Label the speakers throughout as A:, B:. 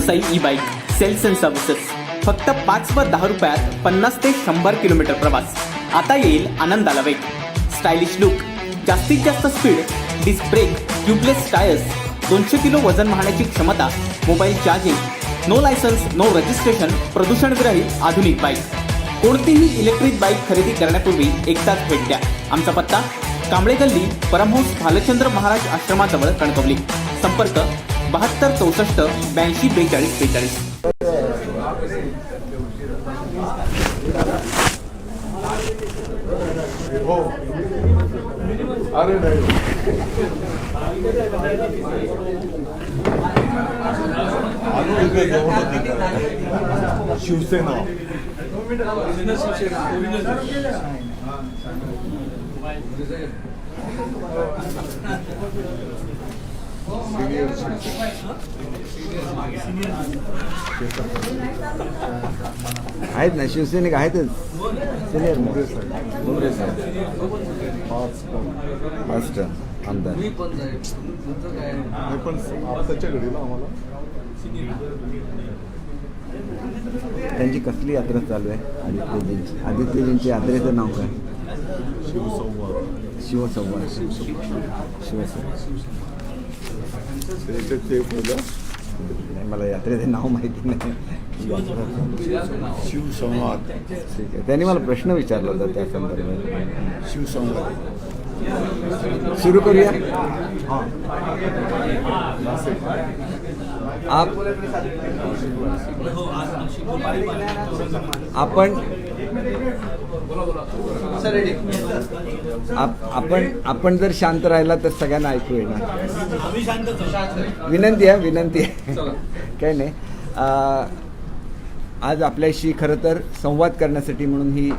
A: Sai E bike sales and services. फक्त 5 व 10 रुपयात 50 ते 100 किलोमीटर प्रवास. आता येईल आनंदाला वेग. स्टायलिश लुक, जास्तीत जास्त speed, disc brake, tubeless tyres, 200 kilo वजन वाहण्याची क्षमता, mobile charging, no licence, no registration, प्रदूषणविरहित आधुनिक बाईक. कोणतीही इलेक्ट्रिक बाईक खरेदी करण्यापूर्वी एकदाच भेट द्या. आमचा पत्ता कांबळे गल्ली, परमहंस भालचंद्र महाराज आश्रमाजवळ, कणकवली. संपर्क 72 64 82 42 42.
B: अरे नाही शिवसेना
C: आहेत ना, शिवसैनिक आहेतच. सिनियर
B: बुमरे साहेब 5
C: टन आमदार.
B: नाही पण आताच्या घडीला आम्हाला
C: त्यांची कसली यात्रा चालू आहे? आदित्यजींची यात्रेचं नाव काय? शिवसंवाद. नाही, मला यात्रेचं नाव माहिती नाही.
B: शिवसंवाद.
C: ठीक आहे. त्यांनी मला प्रश्न विचारला होता त्या संदर्भात.
B: शिवसंवाद
C: सुरू करूया.
B: हां
C: आपण जर शांत राहिला तर सगळ्यांना ऐकू येणार. विनंती आहे काही नाही. आज आपल्याशी खरं तर संवाद करण्यासाठी म्हणून ही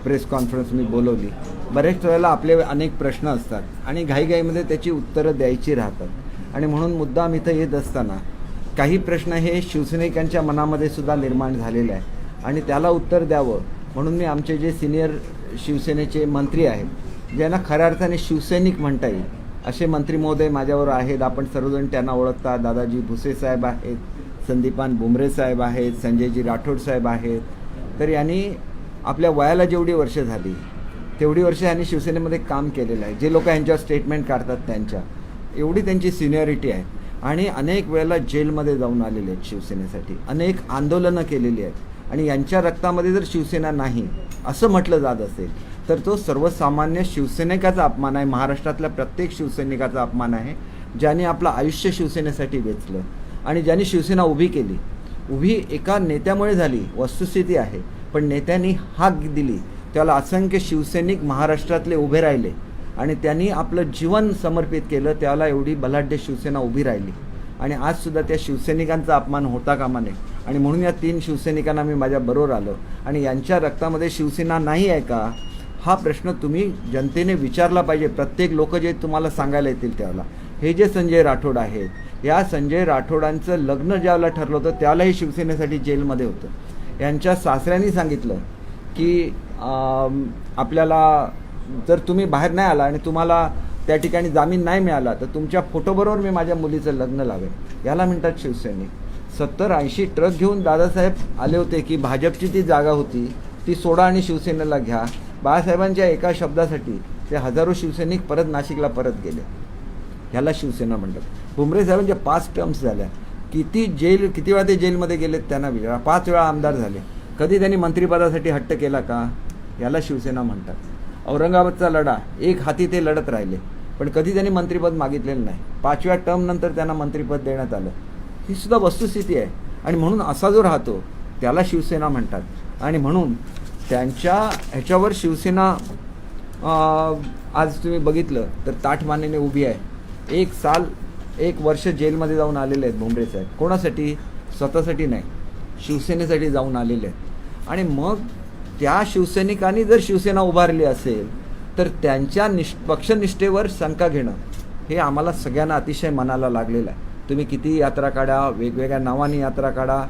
C: प्रेस कॉन्फरन्स मी बोलवली. बरेच वेळेला आपले अनेक प्रश्न असतात आणि घाईघाईमध्ये त्याची उत्तरं द्यायची राहतात आणि म्हणून मुद्दाम इथं येत असताना काही प्रश्न हे शिवसैनिकांच्या मनामध्ये सुद्धा निर्माण झालेले आहे आणि त्याला उत्तर द्यावं म्हणून मी आमचे जे सिनियर शिवसेनेचे मंत्री आहेत, ज्यांना खऱ्या अर्थाने शिवसैनिक म्हणता येईल असे मंत्री महोदय माझ्यावर आहेत. आपण सर्वजण त्यांना ओळखता. दादाजी भुसे साहेब आहेत, संदीपान बुमरे साहेब आहेत, संजयजी राठोड साहेब आहेत. तर यांनी आपल्या वयाला जेवढी वर्ष झाली तेवढी वर्ष यांनी शिवसेनेमध्ये काम केलेलं आहे. जे लोक यांच्यावर स्टेटमेंट काढतात त्यांच्या एवढी त्यांची सिनियरिटी आहे आणि अनेक वेळेला जेलमध्ये जाऊन आलेले आहेत शिवसेनेसाठी. अनेक आंदोलनं केलेली आहेत आणि यांच्या रक्तामध्ये जर शिवसेना नाही असं म्हटलं जात असेल तर तो सर्वसामान्य शिवसैनिकाचा अपमान आहे. महाराष्ट्रातल्या प्रत्येक शिवसैनिकाचा अपमान आहे, ज्यांनी आपलं आयुष्य शिवसेनेसाठी वेचलं आणि ज्यांनी शिवसेना उभी केली. उभी एका नेत्यामुळे झाली, वस्तुस्थिती आहे. पण नेत्यांनी हाक दिली त्याला असंख्य शिवसैनिक महाराष्ट्रातले उभे राहिले आणि त्यांनी आपलं जीवन समर्पित केलं. त्याला एवढी बलाढ्य शिवसेना उभी राहिली आणि आजसुद्धा त्या शिवसैनिकांचा अपमान होता कामा नये. आणि म्हणून या 3 शिवसैनिकांना मी माझ्याबरोबर आलो आणि यांच्या रक्तामध्ये शिवसेना नाही आहे का हा प्रश्न तुम्ही जनतेने विचारला पाहिजे. प्रत्येक लोक जे तुम्हाला सांगायला येतील त्यावेळेला. हे जे संजय राठोड आहेत, या संजय राठोडांचं लग्न ज्यावेळेला ठरलं होतं त्यावेळेलाही शिवसेनेसाठी जेलमध्ये होतं. यांच्या सासऱ्यांनी सांगितलं की आपल्याला जर तुम्ही बाहेर नाही आला आणि तुम्हाला त्या ठिकाणी जामीन नाही मिळाला तर तुमच्या फोटोबरोबर मी माझ्या मुलीचं लग्न लावेन. याला म्हणतात शिवसैनिक. 70-80 ट्रक घेऊन दादासाहेब आले होते की भाजपची ती जागा होती ती सोडा आणि शिवसेनेला घ्या. बाळासाहेबांच्या एका शब्दासाठी ते हजारो शिवसैनिक परत नाशिकला परत गेले. ह्याला शिवसेना म्हणतात. बुमरे साहेबांच्या 5 टर्म्स झाल्या. किती वेळा ते जेलमध्ये गेलेत त्यांना विचारा. 5 वेळा आमदार झाले. कधी त्यांनी मंत्रिपदासाठी हट्ट केला का? याला शिवसेना म्हणतात. औरंगाबादचा लढा एक हाती ते लढत राहिले पण कधी त्यांनी मंत्रिपद मागितलेलं नाही. 5व्या टर्म नंतर त्यांना मंत्रिपद देण्यात आलं. ही सुद्धा वस्तुस्थिती आहे आणि म्हणून असा जो राहतो त्याला शिवसेना म्हणतात. आणि म्हणून त्यांच्या ह्याच्यावर शिवसेना आज तुम्ही बघितलं तर ताठमानेने उभी आहे. 1 वर्ष जेलमध्ये जाऊन आलेले आहेत बुमरे साहेब. कोणासाठी? स्वतःसाठी नाही, शिवसेनेसाठी जाऊन आलेले आहेत. आणि मग त्या शिवसैनिकांनी जर शिवसेना उभारली असेल तर त्यांच्या पक्षनिष्ठेवर शंका घेणं हे आम्हाला सगळ्यांना अतिशय मनाला लागलेलं आहे. तुम्ही किती यात्रा काढा, वेगवेगळ्या नावाने यात्रा काढा.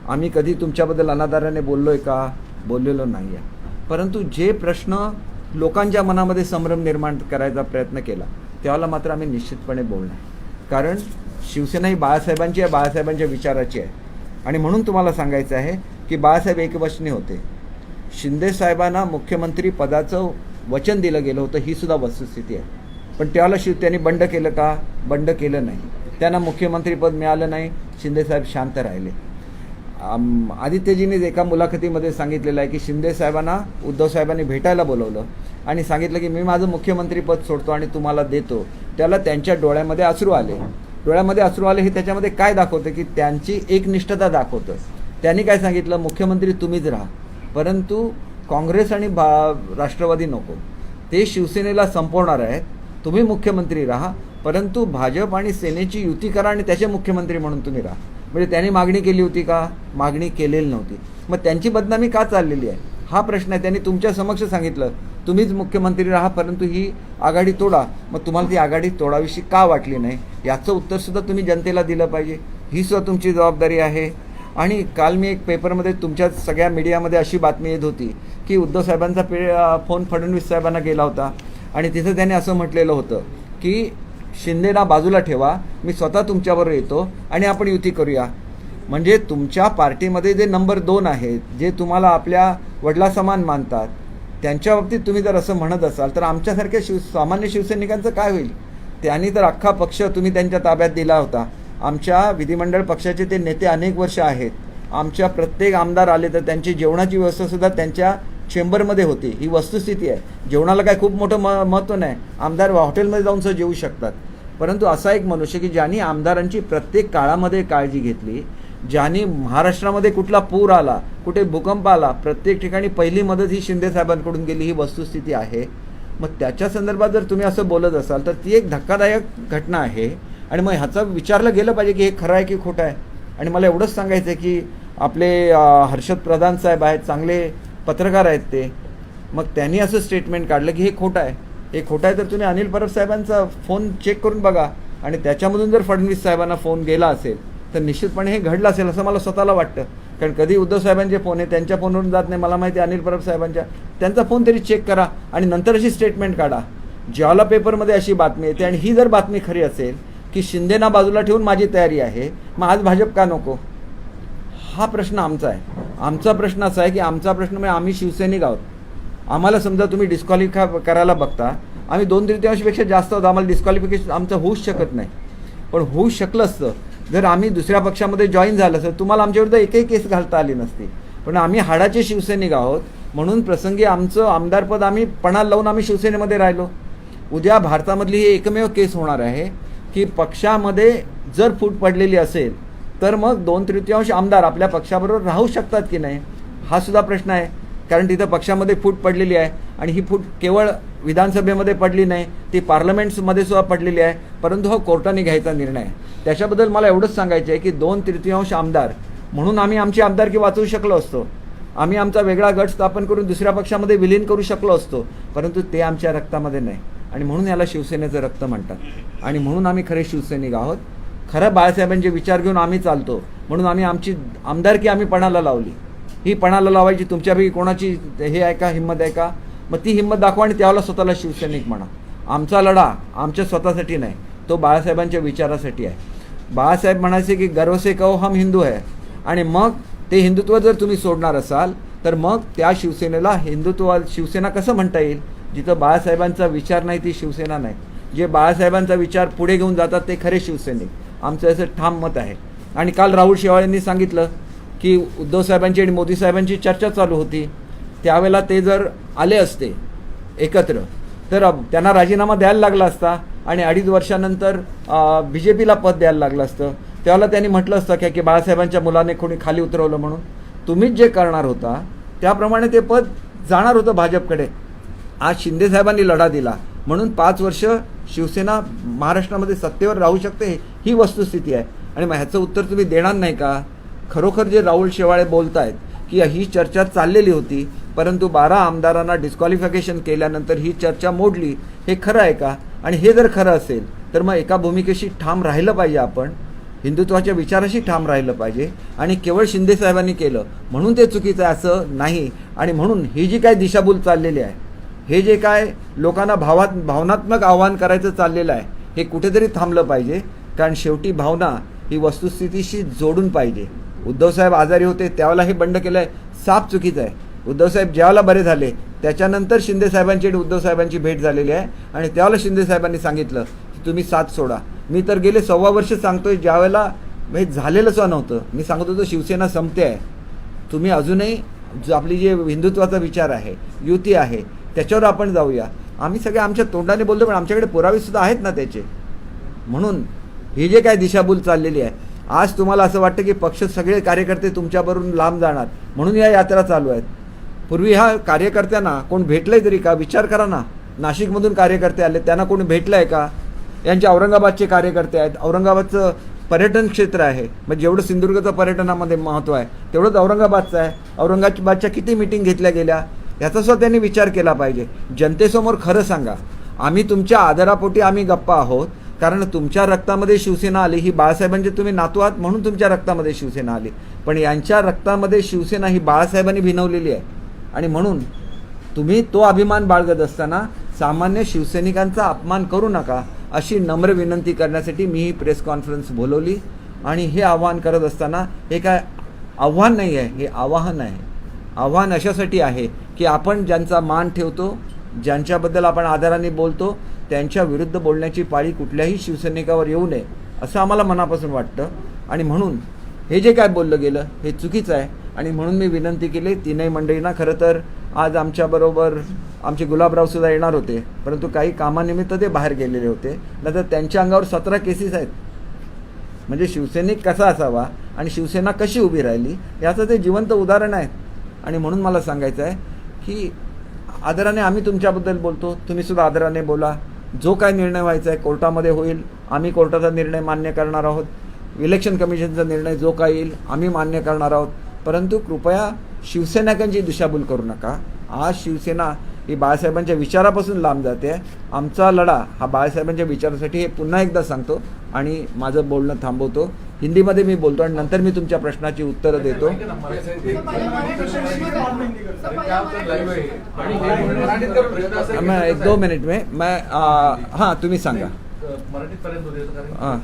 C: आम्ही कधी तुमच्याबद्दल अनादराने बोललो आहे का? बोललेलो नाही आहे. परंतु जे प्रश्न लोकांच्या मनामध्ये संभ्रम निर्माण करायचा प्रयत्न केला त्यावेळेला मात्र आम्ही निश्चितपणे बोलणार. कारण शिवसेना ही बाळासाहेबांची आहे, बाळासाहेबांच्या विचाराची आहे. आणि म्हणून तुम्हाला सांगायचं आहे की बाळासाहेब एकवचनी होते. शिंदे साहेबांना मुख्यमंत्री पदाचं वचन दिलं गेलं होतं, ही सुद्धा वस्तुस्थिती आहे. पण त्यावेळेला त्यांनी बंड केलं का? बंड केलं नाही. त्यांना मुख्यमंत्रीपद मिळालं नाही. शिंदेसाहेब शांत राहिले. आदित्यजींनी एका मुलाखतीमध्ये सांगितलेलं आहे की शिंदे साहेबांना उद्धव साहेबांनी भेटायला बोलवलं आणि सांगितलं की मी माझं मुख्यमंत्रीपद सोडतो आणि तुम्हाला देतो. त्याला त्यांच्या डोळ्यामध्ये अश्रू आले. डोळ्यामध्ये अश्रू आले हे त्याच्यामध्ये काय दाखवतं की त्यांची एकनिष्ठता दाखवतं. त्यांनी काय सांगितलं, मुख्यमंत्री तुम्हीच राहा, परंतु काँग्रेस आणि राष्ट्रवादी नको, ते शिवसेनेला संपवणार आहेत. तुम्ही मुख्यमंत्री राहा, परंतु भाजप आणि सेनेची युती करा आणि त्याचे मुख्यमंत्री म्हणून तुम्ही राहा. म्हणजे त्यांनी मागणी केली होती का? मागणी केलेली नव्हती. मग त्यांची बदनामी का चाललेली आहे हा प्रश्न आहे. त्यांनी तुमच्या समक्ष सांगितलं तुम्हीच मुख्यमंत्री राहा, परंतु ही आघाडी तोडा. मग तुम्हाला ती आघाडी तोडावीशी का वाटली नाही याचं उत्तरसुद्धा तुम्ही जनतेला दिलं पाहिजे. ही सुद्धा तुमची जबाबदारी आहे. आणि काल मी एक पेपरमध्ये तुमच्या सगळ्या मीडियामध्ये अशी बातमी येत होती की उद्धव साहेबांचा फोन फडणवीस साहेबांना गेला होता आणि तिथं त्यांनी असं म्हटलेलं होतं की शिंदेना बाजूला ठेवा, मी स्वतः तुमच्याबरोबर येतो आणि आपण युती करूया. म्हणजे तुमच्या पार्टीमध्ये जे नंबर 2 आहेत, जे तुम्हाला आपल्या वडिलासमान मानतात, त्यांच्या बाबतीत तुम्ही जर असं म्हणत असाल तर आमच्यासारख्या सामान्य शिवसैनिकांचं काय होईल? त्यांनी तर अख्खा पक्ष तुम्ही त्यांच्या ताब्यात दिला होता. आमच्या विधिमंडळ पक्षाचे ते नेते अनेक वर्ष आहेत. आमच्या प्रत्येक आमदार आले तर त्यांची जेवणाची व्यवस्थासुद्धा त्यांच्या चेंबरमध्ये होती. ही वस्तुस्थिती आहे. जेवणाला काय खूप मोठं महत्त्व नाही. आमदार हॉटेलमध्ये जाऊन सुद्धा जेवू शकतात. परंतु असा एक मनुष्य की ज्यांनी आमदारांची प्रत्येक काळामध्ये काळजी घेतली, ज्यांनी महाराष्ट्रामध्ये कुठला पूर आला, कुठे भूकंप आला, प्रत्येक ठिकाणी पहिली मदत ही शिंदे साहेबांकडून गेली, ही वस्तुस्थिती आहे. मग त्याच्या संदर्भात जर तुम्ही असं बोलत असाल तर ती एक धक्कादायक घटना आहे. आणि मग ह्याचं विचारलं गेलं पाहिजे की हे खरं आहे की खोटं आहे. आणि मला एवढंच सांगायचं आहे की आपले हर्षद प्रधान साहेब आहेत, चांगले पत्रकार आहेत ते. मग त्यांनी असं स्टेटमेंट काढलं की हे खोटं आहे. हे खोटं आहे तर तुम्ही अनिल परब साहेबांचा फोन चेक करून बघा आणि त्याच्यामधून जर फडणवीस साहेबांना फोन गेला असेल तर निश्चितपणे हे घडलं असेल असं मला स्वतःला वाटतं. कारण कधी उद्धव साहेबांचे फोन आहे त्यांच्या फोनवरून जात नाही. मला माहिती आहे अनिल परब साहेबांच्या, त्यांचा फोन तरी चेक करा आणि नंतर अशी स्टेटमेंट काढा. ज्याला पेपरमध्ये अशी बातमी येते आणि ही जर बातमी खरी असेल की शिंदेना बाजूला ठेवून माझी तयारी आहे, मग आज भाजप का नको? हा प्रश्न आमचा आहे. आमचा प्रश्न असा आहे की आमचा प्रश्न म्हणजे आम्ही शिवसैनिक आहोत. आम्हाला समजा तुम्ही डिस्क्वालिफाय करायला बघता, आम्ही 2/3पेक्षा जास्त आहोत, आम्हाला डिस्क्वालिफिकेशन आमचं होऊच शकत नाही. पण होऊ शकलं असतं जर आम्ही दुसऱ्या पक्षामध्ये जॉईन झालं असतं, तुम्हाला आमच्याविरुद्ध एकही केस घालता आली नसती. पण आम्ही हाडाचे शिवसैनिक आहोत म्हणून प्रसंगी आमचं आमदारपद आम्ही पणाला लावून आम्ही शिवसेनेमध्ये राहिलो. उद्या भारतामधली ही एकमेव केस होणार आहे की पक्षामध्ये जर फूट पडलेली असेल तर मग 2/3 आमदार आपल्या पक्षाबरोबर राहू शकतात की नाही हा सुद्धा प्रश्न आहे. कारण तिथं पक्षामध्ये फूट पडलेली आहे आणि ही फूट केवळ विधानसभेमध्ये पडली नाही, ती पार्लमेंट्समध्ये सुद्धा पडलेली आहे. परंतु हा कोर्टाने घ्यायचा निर्णय आहे. त्याच्याबद्दल मला एवढंच सांगायचं आहे की 2/3 आमदार म्हणून आम्ही आमची आमदारकी वाचवू शकलो असतो. आम्ही आमचा वेगळा गट स्थापन करून दुसऱ्या पक्षामध्ये विलीन करू शकलो असतो. परंतु ते आमच्या रक्तामध्ये नाही आणि म्हणून याला शिवसेनेचं रक्त म्हणतात. आणि म्हणून आम्ही खरे शिवसैनिक आहोत. खरं बाळासाहेबांचे विचार घेऊन आम्ही चालतो. म्हणून आम्ही आमची आमदारकी आम्ही पणाला लावली. ही पणाला लावायची तुमच्यापैकी कोणाची हे आहे का, हिंमत आहे का? मग ती हिंमत दाखवा आणि त्यावेळेला स्वतःला शिवसैनिक म्हणा. आमचा लढा आमच्या स्वतःसाठी नाही, तो बाळासाहेबांच्या विचारासाठी आहे. बाळासाहेब म्हणायचे की गर्व से कहो हम हिंदू आहे. आणि मग ते हिंदुत्व जर तुम्ही सोडणार असाल तर मग त्या शिवसेनेला शिवसेना कसं म्हणता येईल? जिथं बाळासाहेबांचा विचार नाही ती शिवसेना नाही. जे बाळासाहेबांचा विचार पुढे घेऊन जातात ते खरे शिवसैनिक. आमचं असं ठाम मत आहे. आणि काल राहुल शेवाळेंनी सांगितलं की उद्धव साहेबांची आणि मोदी साहेबांची चर्चा चालू होती. त्यावेळेला ते जर आले असते एकत्र तर त्यांना राजीनामा द्यायला लागला असता आणि 2.5 वर्षानंतर BJPला पद द्यायला लागलं असतं. त्यावेळेला त्यांनी म्हटलं असतं की बाळासाहेबांच्या मुलाने कोणी खाली उतरवलं म्हणून. तुम्हीच जे करणार होता त्याप्रमाणे ते पद जाणार होतं भाजपकडे. आज शिंदे साहेबांनी लढा दिला म्हणून 5 वर्ष शिवसेना महाराष्ट्रामध्ये सत्तेवर राहू शकते, ही वस्तुस्थिती आहे. आणि मग ह्याचं उत्तर तुम्ही देणार नाही का? खरोखर जे राहुल शेवाळे बोलत आहेत की ही चर्चा चाललेली होती परंतु 12 आमदारांना डिस्क्वालिफिकेशन केल्यानंतर ही चर्चा मोडली, हे खरं आहे का? आणि हे जर खरं असेल तर मग एका भूमिकेशी ठाम राहिलं पाहिजे. आपण हिंदुत्वाच्या विचाराशी ठाम राहिलं पाहिजे. आणि केवळ शिंदे साहेबांनी केलं म्हणून ते चुकीचं आहे असं नाही. आणि म्हणून ही जी काय दिशाभूल चाललेली आहे, हे जे काय लोकांना भावनात्मक आव्हान करायचं चाललेलं आहे, हे कुठेतरी थांबलं पाहिजे. कारण शेवटी भावना ही वस्तुस्थितीशी जोडून पाहिजे. उद्धवसाहेब आजारी होते त्यावेळेला हे बंड केलं आहे, साफ चुकीचं आहे. उद्धवसाहेब ज्यावेळेला बरे झाले त्याच्यानंतर शिंदेसाहेबांची आणि उद्धवसाहेबांची भेट झालेली आहे आणि त्यावेळेला शिंदेसाहेबांनी सांगितलं की तुम्ही साथ सोडा. मी तर गेले 1.25 वर्ष सांगतोय, ज्यावेळेला हे झालेलंच नव्हतं मी सांगत होतो शिवसेना संपते आहे, तुम्ही अजूनही जो आपली जे हिंदुत्वाचा विचार आहे, युती आहे, त्याच्यावर आपण जाऊया. आम्ही सगळे आमच्या तोंडाने बोलतो पण आमच्याकडे पुरावेसुद्धा आहेत ना त्याचे. म्हणून ही जे काय दिशाभूल चाललेली आहे, आज तुम्हाला असं वाटतं की पक्ष सगळे कार्यकर्ते तुमच्याबरोबर लांब जाणार म्हणून या यात्रा चालू आहेत. पूर्वी ह्या कार्यकर्त्यांना कोण भेटलंय तरी का? विचार करा ना. नाशिकमधून कार्यकर्ते आले, त्यांना कोणी भेटलं आहे का? यांचे औरंगाबादचे कार्यकर्ते आहेत, औरंगाबादचं पर्यटन क्षेत्र आहे, म्हणजे जेवढं सिंधुदुर्गचं पर्यटनामध्ये महत्त्व आहे तेवढंच औरंगाबादचं आहे. औरंगाबादच्या किती मिटिंग घेतल्या गेल्या याचा सुद्धा त्यांनी विचार केला पाहिजे. जनतेसमोर खरं सांगा, आम्ही तुमच्या आदरापोटी आम्ही गप्पा आहोत, कारण तुमच्या रक्तामध्ये शिवसेना आली, ही बाळासाहेबांचे तुम्ही नातू आहात म्हणून तुमच्या रक्तामध्ये शिवसेना आली, पण यांच्या रक्तामध्ये शिवसेना ही बाळासाहेबांनी भिनवलेली आहे. आणि म्हणून तुम्ही तो अभिमान बाळगत असताना सामान्य शिवसैनिकांचा अपमान करू नका अशी नम्र विनंती करण्यासाठी मी ही प्रेस कॉन्फरन्स बोलवली. आणि हे आव्हान करत असताना हे काय आव्हान नाही आहे, हे आवाहन आहे. आव्हान अशासाठी आहे की आपण ज्यांचा मान ठेवतो, ज्यांच्याबद्दल आपण आदराने बोलतो, त्यांच्या विरुद्ध बोलण्याची पाळी कुठल्याही शिवसैनिकावर येऊ नये असं आम्हाला मनापासून वाटतं. आणि म्हणून हे जे काय बोललं गेलं हे चुकीचं आहे. आणि म्हणून मी विनंती केली तीनही मंडळींना. खरं तर आज आमच्याबरोबर आमचे गुलाबरावसुद्धा येणार होते, परंतु काही कामानिमित्त ते बाहेर गेलेले होते. नंतर त्यांच्या अंगावर 17 केसेस आहेत. म्हणजे शिवसैनिक कसा असावा आणि शिवसेना कशी उभी राहिली याचं ते जिवंत उदाहरण आहे. आणि म्हणून मला सांगायचं आहे की आदराने आम्ही तुमच्याबद्दल बोलतो, तुम्हीसुद्धा आदराने बोला. जो काय निर्णय व्हायचा आहे कोर्टामध्ये होईल, आम्ही कोर्टाचा निर्णय मान्य करणार आहोत. इलेक्शन कमिशनचा निर्णय जो काय येईल आम्ही मान्य करणार आहोत. परंतु कृपया शिवसैनिकांची दिशाभूल करू नका. आज शिवसेना ही बाळासाहेबांच्या विचारापासून लांब जाते. आमचा लढा हा बाळासाहेबांच्या विचारासाठी, हे पुन्हा एकदा सांगतो आणि माझं बोलणं थांबवतो. हिंदीमध्ये मी बोलतो आणि नंतर मी तुमच्या प्रश्नाची उत्तरं देतो. मैं 1-2 मिनिट में मैं हां तुम्ही सांगा.
D: मराठीपर्यंत होते
C: हां.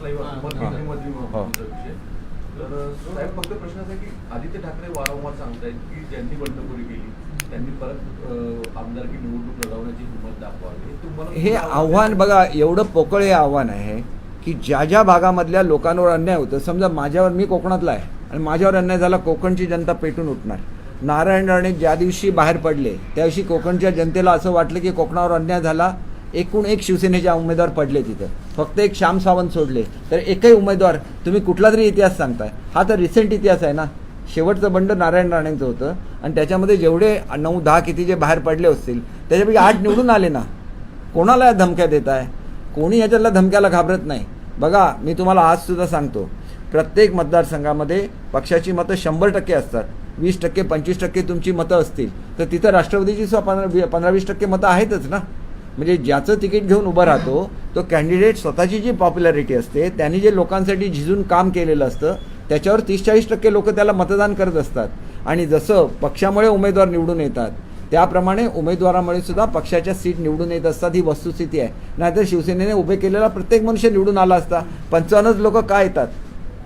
D: तर साहेब फक्त प्रश्न असा आहे की आदित्य ठाकरे वारंवार सांगतायत की ज्यांनी बंडखोरी केली त्यांनी परत आमदारकी निवडणूक लढवण्याची हिंमत दाखवावी. तुम्हाला
C: हे आव्हान बघा, एवढं पोकळ हे आव्हान आहे की ज्या ज्या भागामधल्या लोकांवर अन्याय होतं, समजा माझ्यावर, मी कोकणातला आहे आणि माझ्यावर अन्याय झाला, कोकणची जनता पेटून उठणार. नारायण राणे ज्या दिवशी बाहेर पडले त्या दिवशी कोकणच्या जनतेला असं वाटलं की कोकणावर अन्याय झाला. एकूण एक शिवसेनेचे उमेदवार पडले तिथं, फक्त एक श्याम सावंत सोडले. तर एकही उमेदवार, तुम्ही कुठला तरी इतिहास सांगताय, हा तर रिसेंट इतिहास आहे ना. शेवटचं बंड नारायण राणेंचं होतं आणि त्याच्यामध्ये जेवढे 9-10 किती जे बाहेर पडले असतील त्याच्यापैकी 8 निवडून आले ना. कोणाला धमक्या देत आहे? कोणी याच्यातल्या धमक्याला घाबरत नाही. बघा, मी तुम्हाला आजसुद्धा सांगतो, प्रत्येक मतदारसंघामध्ये पक्षाची मतं 100% असतात. 20%, 25% तुमची मतं असतील तर तिथं राष्ट्रवादीची सुद्धा 15-20% मतं आहेतच ना. म्हणजे ज्याचं तिकीट घेऊन उभं राहतो तो कॅन्डिडेट स्वतःची जी पॉप्युलॅरिटी असते, त्यांनी जे लोकांसाठी झिजून काम केलेलं असतं त्याच्यावर 30-40% लोक त्याला मतदान करत असतात. आणि जसं पक्षामुळे उमेदवार निवडून येतात त्याप्रमाणे उमेदवारामुळे सुद्धा पक्षाच्या सीट निवडून येत असतात. ही वस्तुस्थिती आहे. नाहीतर शिवसेनेने उभे केलेला प्रत्येक मनुष्य निवडून आला असता. 55 लोक का येतात?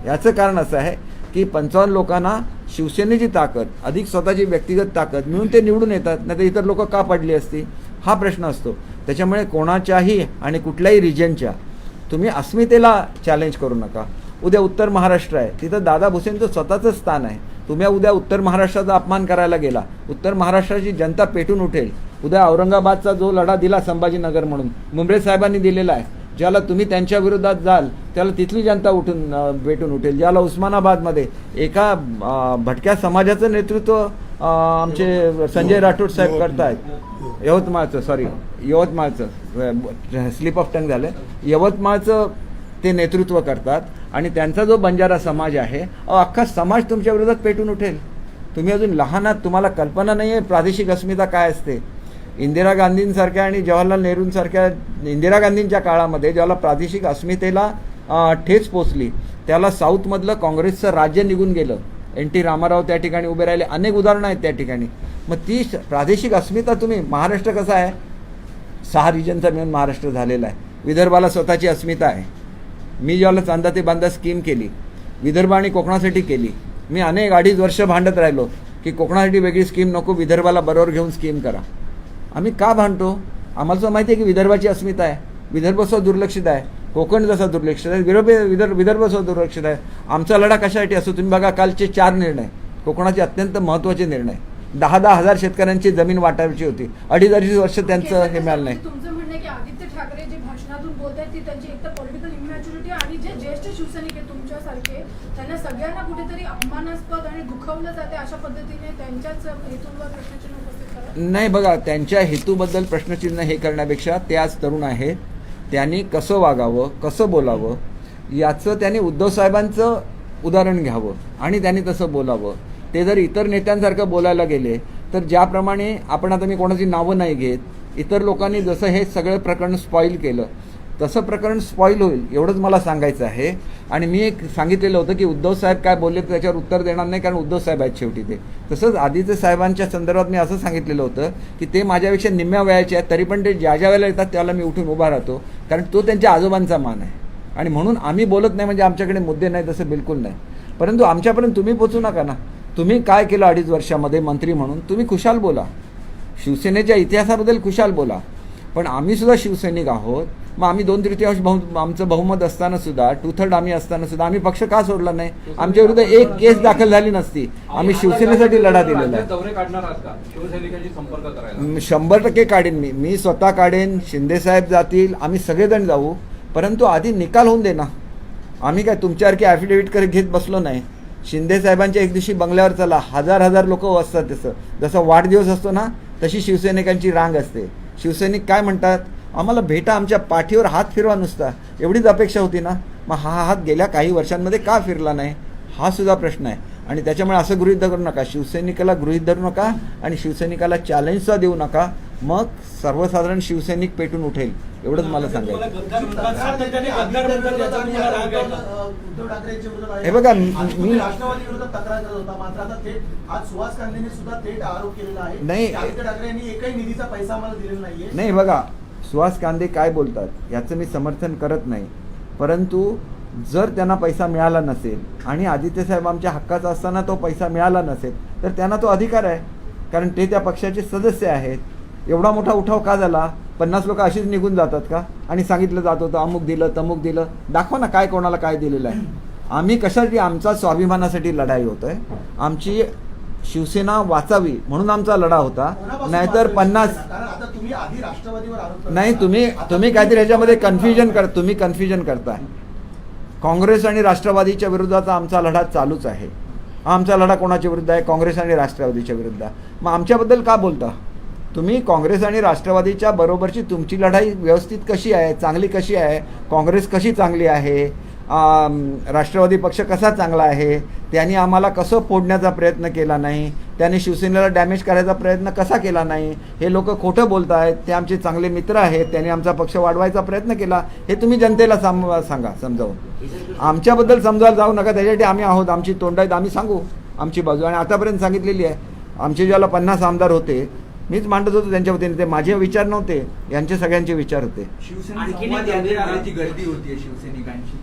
C: याचं कारण असं आहे की 55 लोकांना शिवसेनेची ताकद अधिक स्वतःची व्यक्तिगत ताकद मिळून ते निवडून येतात. नाहीतर इतर लोक का पडली असती, हा प्रश्न असतो. त्याच्यामुळे कोणाच्याही आणि कुठल्याही रिजनच्या तुम्ही अस्मितेला चॅलेंज करू नका. उद्या उत्तर महाराष्ट्र आहे, तिथं दादा भुसेंचं स्वतःचं स्थान आहे. तुम्ही उद्या उत्तर महाराष्ट्राचा अपमान करायला गेला, उत्तर महाराष्ट्राची जनता पेटून उठेल. उद्या औरंगाबादचा जो लढा दिला संभाजीनगर म्हणून मुंबई साहेबांनी दिलेला आहे, ज्याला तुम्ही त्यांच्या विरोधात जाल त्याला तिथली जनता पेटून उठेल. ज्याला उस्मानाबादमध्ये एका भटक्या समाजाचं नेतृत्व आमचे संजय राठोड साहेब करतायत, यवतमाळचं स्लिप ऑफ टंग झालं, यवतमाळचं ते नेतृत्व करतात आणि त्यांचा जो बंजारा समाज आहे, अख्खा समाज तुमच्या विरोधात पेटून उठेल. तुम्ही अजून लहान आहात, तुम्हाला कल्पना नाही आहे प्रादेशिक अस्मिता काय असते. इंदिरा गांधींसारख्या आणि जवाहरलाल नेहरूंसारख्या, इंदिरा गांधींच्या काळामध्ये ज्याला प्रादेशिक अस्मितेला ठेच पोचली त्याला साऊथमधलं काँग्रेसचं राज्य निघून गेलं. NT रामाराव त्या ठिकाणी उभे राहिले, अनेक उदाहरणं आहेत त्या ठिकाणी. मग ती प्रादेशिक अस्मिता तुम्ही, महाराष्ट्र कसा आहे, 6 रिजनचा मिळून महाराष्ट्र झालेला आहे. विदर्भाला स्वतःची अस्मिता आहे, मी ज्यावेळेला चांदा ते बांधा स्कीम केली, विदर्भ आणि कोकणासाठी केली. मी अनेक 2.5 वर्ष भांडत राहिलो की कोकणासाठी वेगळी स्कीम नको, विदर्भाला बरोबर घेऊन स्कीम करा. आम्ही का भांडतो? आम्हाला तर माहिती आहे की विदर्भाची अस्मिता आहे, विदर्भ सुद्धा दुर्लक्षित आहे, कोकण जसा दुर्लक्षित आहे, विदर्भ सुद्धा दुर्लक्षित आहे. आमचा लढा कशासाठी असतो? तुम्ही बघा, कालचे 4 निर्णय कोकणाचे अत्यंत महत्त्वाचे निर्णय. 10,000 हजार शेतकऱ्यांची जमीन वाटायची होती, 2.5 वर्ष त्यांचं हे मिळालं नाही.
E: तुमचं म्हणणं आहे की आदित्य ठाकरे जे भाषणातून बोलत आहेत ती त्यांची एक तर पॉलिटिकल इमॅच्युरिटी आणि जे ज्येष्ठ शिवसैनिक आहे तुमच्यासारखे त्यांना सगळ्यांना कुठेतरी अपमानास्पद आणि दुखावलं जाते अशा पद्धतीने त्यांच्याच हेतूंवर प्रश्नचिन्ह उपस्थित करा.
C: नाही बघा, त्यांच्या हेतूबद्दल प्रश्नचिन्ह हे करण्यापेक्षा ते आज तरुण आहेत, त्यांनी कसं वागावं, कसं बोलावं याचं त्यांनी उद्धव साहेबांचं उदाहरण घ्यावं आणि त्यांनी तसं बोलावं. ते जर इतर नेत्यांसारखं बोलायला गेले तर ज्याप्रमाणे आपण, आता मी कोणाची नावं नाही घेत, इतर लोकांनी जसं हे सगळं प्रकरण स्पॉईल केलं तसं प्रकरण स्पॉईल होईल एवढंच मला सांगायचं आहे. आणि मी एक सांगितलेलं होतं की उद्धव साहेब काय बोलले त्याच्यावर उत्तर देणार नाही, कारण उद्धव साहेब आहेत शेवटी ते. तसंच आदित्य साहेबांच्या संदर्भात मी असं सांगितलेलं होतं की ते माझ्यापेक्षा निम्म्या वयाचे आहेत, तरी पण ते ज्या वेळेला येतात त्याला मी उठून उभा राहतो, कारण तो त्यांच्या आजोबांचा मान आहे. आणि म्हणून आम्ही बोलत नाही म्हणजे आमच्याकडे मुद्दे नाही, तसं बिलकुल नाही. परंतु आमच्यापर्यंत तुम्ही पोचू नका ना. तुम्ही काय केलं 2.5 वर्षामध्ये मंत्री म्हणून, तुम्ही खुशाल बोला, शिवसेनेच्या इतिहासाबद्दल खुशाल बोला. पण आम्ही सुद्धा शिवसैनिक आहोत. मग आम्ही 2/3 आमचं बहुमत असताना सुद्धा, 2/3 आम्ही असताना सुद्धा आम्ही पक्ष का सोडला नाही? आमच्या विरुद्ध एक केस दाखल झाली नसती. आम्ही शिवसेनेसाठी लढा दिलेला आहे.
D: दौरे काढणार आहात का शिवसैनिकांशी संपर्क करायला?
C: 100% काढेन मी स्वतः काढेन, शिंदेसाहेब जातील, आम्ही सगळेजण जाऊ. परंतु आधी निकाल होऊन दे ना. आम्ही काय तुमच्यासारखी ॲफिडेव्हिट करत घेत बसलो नाही. शिंदेसाहेबांच्या एक दिवशी बंगल्यावर चला, 1000 लोक असतात. जसं वाढदिवस असतो ना तशी शिवसैनिकांची रांग असते. शिवसैनिक काय म्हणतात? आम्हाला भेटा, आमच्या पाठीवर हात फिरवा नुसता, एवढीच अपेक्षा होती ना. मग हा हात गेल्या काही वर्षांमध्ये का फिरला नाही हा सुद्धा प्रश्न आहे. आणि त्याच्यामुळे असं गृहीत धरू नका, शिवसैनिकाला गृहीत धरू नका आणि शिवसैनिकाला चॅलेंजसुद्धा देऊ नका. मग सर्वसाधारण शिवसैनिक पेटून उठेल, एवढंच मला सांगायचं. हे बघा, मी
F: राष्ट्रवादी विरोधात तक्रार करत होता, मात्र आता थेट आज सुहास कांदेने सुद्धा थेट आरोप केलेला आहे.
C: नाही.
F: आदित्य ठाकरे यांनी एकही निधीचा पैसा आम्हाला दिलेला नाहीये.
C: नाही बघा, सुहास कांदे काय बोलतात याचं मी समर्थन करत नाही. परंतु जर त्यांना पैसा मिळाला नसेल आणि आदित्य साहेब आमच्या हक्काचा असताना तो पैसा मिळाला नसेल तर त्यांना तो अधिकार आहे, कारण ते त्या पक्षाचे सदस्य आहेत. एवढा मोठा उठाव का झाला? 50 लोक अशीच निघून जातात का? आणि सांगितलं जात होतं अमुक दिलं तमुक दिलं. दाखवा ना काय कोणाला काय दिलेलं आहे. आम्ही कशासाठी? आमचा स्वाभिमानासाठी लढाई होतोय, आमची शिवसेना वाचावी म्हणून आमचा लढा होता.
F: कोणापासून
C: नाहीतर
F: वाचवायची?
C: 50
F: कारण आता तुम्ही आधी राष्ट्रवादीवर आरोप करता.
C: नाही, तुम्ही काहीतरी ह्याच्यामध्ये कन्फ्युजन करताय. काँग्रेस आणि राष्ट्रवादीच्या विरोधाचा आमचा लढा चालूच आहे. आमचा लढा कोणाच्या विरुद्ध आहे? काँग्रेस आणि राष्ट्रवादीच्या विरुद्ध. मग आमच्याबद्दल का बोलता तुम्ही? काँग्रेस आणि राष्ट्रवादीच्या बरोबरची तुमची लढाई व्यवस्थित कशी आहे, चांगली कशी आहे? काँग्रेस कशी चांगली आहे, राष्ट्रवादी पक्ष कसा चांगला आहे, त्यांनी आम्हाला कसं फोडण्याचा प्रयत्न केला नाही, त्याने शिवसेनेला डॅमेज करायचा प्रयत्न कसा केला नाही, हे लोक खोटं बोलत आहेत. ते आमचे चांगले मित्र आहेत, त्यांनी आमचा पक्ष वाढवायचा प्रयत्न केला, हे तुम्ही जनतेला सांगा, समजावून. आमच्याबद्दल समजायला जाऊ नका, त्याच्यासाठी आम्ही आहोत. आमची तोंड आहेत, आम्ही सांगू आमची बाजू. आणि आतापर्यंत सांगितलेली आहे. आमचे ज्याला 50 आमदार होते, मीच मांडत होतो त्यांच्या वतीने. ते माझे विचार नव्हते, यांचे सगळ्यांचे विचार होते.
G: शिवसेनेची गर्दी होती शिवसैनिकांची.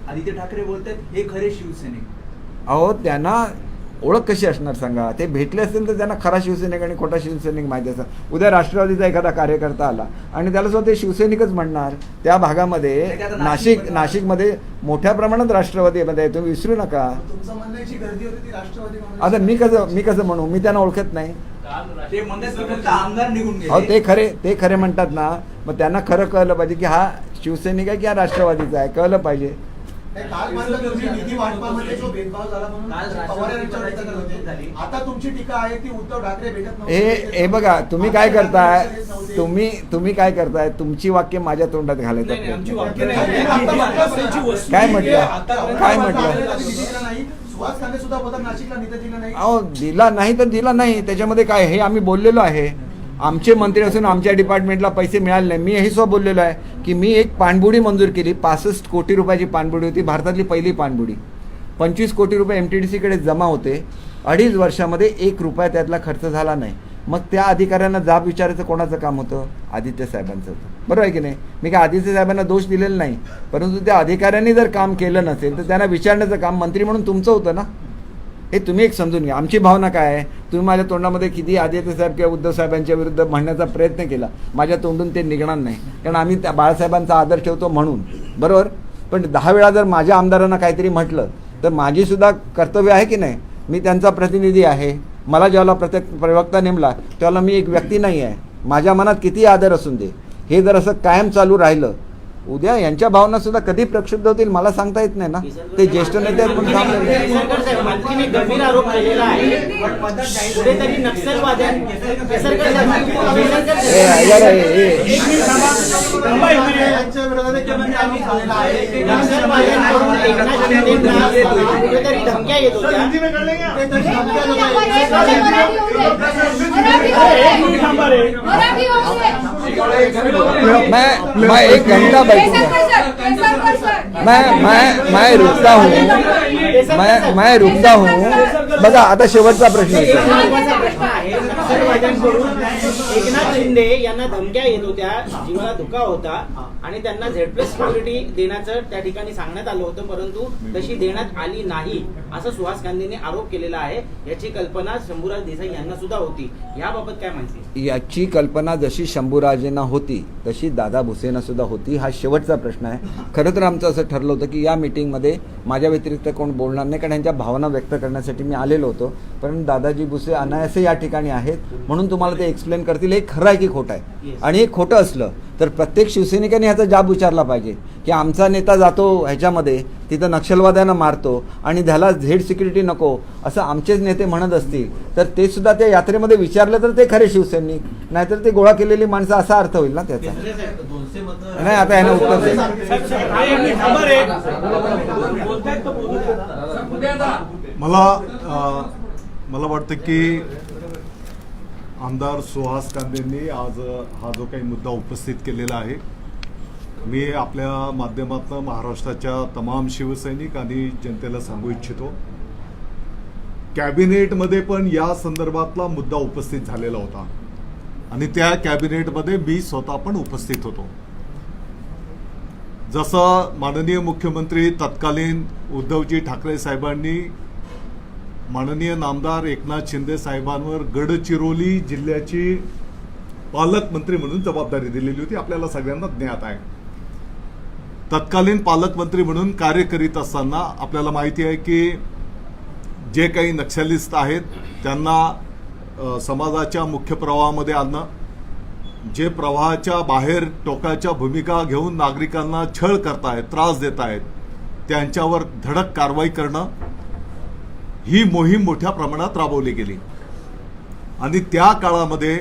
G: आदित्य ठाकरे बोलतात हे खरे शिवसैनिक.
C: अहो, त्यांना ओळख कशी असणार सांगा? ते भेटले असतील तर त्यांना खरा शिवसैनिक आणि खोटा शिवसैनिक माहिती असतं. उद्या राष्ट्रवादीचा एखादा कार्यकर्ता आला आणि त्याला सुद्धा ते शिवसैनिकच म्हणणार. त्या भागामध्ये नाशिकमध्ये मोठ्या प्रमाणात राष्ट्रवादीमध्ये आहे, तुम्ही विसरू नका.
F: तुमचं म्हणणं जी गर्दी होती ती राष्ट्रवादी
C: आता मी कसं म्हणू? मी त्यांना ओळखत नाही.
G: ते म्हणतात की फक्त आमदार निघून
C: अहो,
G: गेले.
C: ते खरे म्हणतात ना. मग त्यांना खरं कळलं पाहिजे की हा शिवसैनिक आहे की हा राष्ट्रवादीचा आहे, कळलं पाहिजे.
F: काल म्हणलं तुम्ही निधी वाटपामध्ये जो भेदभाव झाला म्हणून पवार यांच्यावर टीका करत होते. आता तुमची टीका आहे ती उद्धव ठाकरे भेटत नव्हते.
C: हे बघा, तुम्ही काय करताय? तुम्ही काय करताय? तुमची वाक्य माझ्या तोंडात घालायचं काय म्हटलं?
F: सुहास कांदे सुद्धा बोलतात नाशिकला निधी दिला नाही.
C: अहो, दिला नाही तर दिला नाही, त्याच्यामध्ये काय? हे आम्ही बोललेलो आहे. आमचे मंत्री असून आमच्या डिपार्टमेंटला पैसे मिळाले नाही. मी हे सुद्धा बोललेलो आहे की मी एक पाणबुडी मंजूर केली. 65 कोटी रुपयाची पाणबुडी होती, भारतातली पहिली पाणबुडी. 25 कोटी रुपये MTDC कडे जमा होते. 2.5 वर्षामध्ये 1 रुपया त्यातला खर्च झाला नाही. मग त्या अधिकाऱ्यांना जाब विचारायचं कोणाचं काम होतं? आदित्य साहेबांचं होतं, बरोबर आहे की नाही? मी काय आदित्य साहेबांना दोष दिलेला नाही, परंतु त्या अधिकाऱ्यांनी जर काम केलं नसेल तर त्यांना विचारण्याचं काम मंत्री म्हणून तुमचं होतं ना. हे तुम्ही एक समजून घ्या. आमची भावना काय आहे? तुम्ही माझ्या तोंडामध्ये किती आदित्य साहेब किंवा उद्धव साहेबांच्या विरुद्ध म्हणण्याचा प्रयत्न केला, माझ्या तोंडून ते निघणार नाही, कारण आम्ही त्या बाळासाहेबांचा आदर ठेवतो म्हणून, बरोबर. पण 10 वेळा जर माझ्या आमदारांना काहीतरी म्हटलं तर माझी सुद्धा कर्तव्य आहे की नाही? मी त्यांचा प्रतिनिधी आहे. मला ज्यावेळेला प्रत्येक प्रवक्ता नेमला त्यावेळेला मी एक व्यक्ती नाही आहे. माझ्या मनात किती आदर असून दे, हे जर असं कायम चालू राहिलं, उद्या यांच्या भावना सुद्धा कधी प्रक्षुब्ध होतील मला सांगता येत नाही ना. ते ज्येष्ठ नेते आहेत, पण काम नाही.
H: मंत्रीने गंभीर आरोप केलेला आहे. कुठेतरी नक्षलवाद्यांनी
F: यांच्या विरोधात एक गंभीर आरोप झालेला आहे.
H: नक्षलवाद्यांकडून एकनाथ शिंदेंना कुठेतरी धमक्या येत होत्या.
F: कुठेतरी धमक्या देत आहेत.
C: मैं एक घंटा बैठूंगा, मैं रुकता हूँ, मैं रुकता हूँ. बघा आता शेवटचा प्रश्न आहे.
H: महत्त्वाचा प्रश्न आहे. नक्षलवाद्यांकडून एकनाथ शिंदे यांना धमक्या येत होत्या, जीवाला धोका होता आणि त्यांना Z+ सिक्युरिटी देण्याचं त्या ठिकाणी सांगण्यात आलं होतं, परंतु तशी देण्यात आली नाही असं सुहास गांधींनी आरोप केलेला आहे. याची कल्पना शंभूराज देसाई यांना सुद्धा होती. याबाबत काय माहिती?
C: याची कल्पना जशी शंभूराजेंना होती तशी दादा भुसेंना सुद्धा होती. हा शेवटचा प्रश्न आहे. खरं तर आमचं असं ठरलं होतं की या मीटिंगमध्ये माझ्या व्यतिरिक्त कोण बोलणार नाही, कारण त्यांच्या भावना व्यक्त करण्यासाठी मी आलेलो होतो. पण दादाजी भुसे अनायासे या ठिकाणी आहेत म्हणून तुम्हाला ते एक्सप्लेन करतील हे खरं आहे की खोटं आहे. आणि हे खोटं असलं तर प्रत्येक शिवसैनिकाने ह्याचा जाब विचारला पाहिजे की आमचा नेता जातो ह्याच्यामध्ये, तिथं नक्षलवाद्यांना मारतो आणि त्याला Z सिक्युरिटी नको असं आमचेच नेते म्हणत असतील तर ते सुद्धा त्या यात्रेमध्ये विचारलं तर ते खरे शिवसैनिक, नाहीतर ते गोळा केलेली माणसं असा अर्थ होईल ना त्याचा. नाही आता यानं उत्तर दे.
B: मला वाटतं की आमदार सुहास कांदेंनी आज हा जो काही मुद्दा उपस्थित केलेला आहे, मी आपल्या माध्यमातून महाराष्ट्राच्या तमाम शिवसैनिक आणि जनतेला सांगू इच्छितो, कॅबिनेटमध्ये पण या संदर्भातला मुद्दा उपस्थित झालेला होता आणि त्या कॅबिनेटमध्ये मी स्वतः पण उपस्थित होतो. जसं माननीय मुख्यमंत्री तत्कालीन उद्धवजी ठाकरे साहेबांनी माननीय नामदार एकनाथ शिंदे साहेबांवर गडचिरोली जिल्ह्याची पालकमंत्री म्हणून जबाबदारी दिलेली होती, आपल्याला सगळ्यांना ज्ञात आहे. तत्कालीन पालकमंत्री म्हणून कार्य करीत असताना आपल्याला माहिती आहे की जे काही नक्षलिस्ट आहेत त्यांना समाजाच्या मुख्य प्रवाहामध्ये आणणं, जे प्रवाहाच्या बाहेर टोकाच्या भूमिका घेऊन नागरिकांना छळ करतायत, त्रास देत आहेत, त्यांच्यावर धडक कारवाई करणं, ही मोहीम मोठ्या प्रमाणात राबवली गेली. आणि त्या काळामध्ये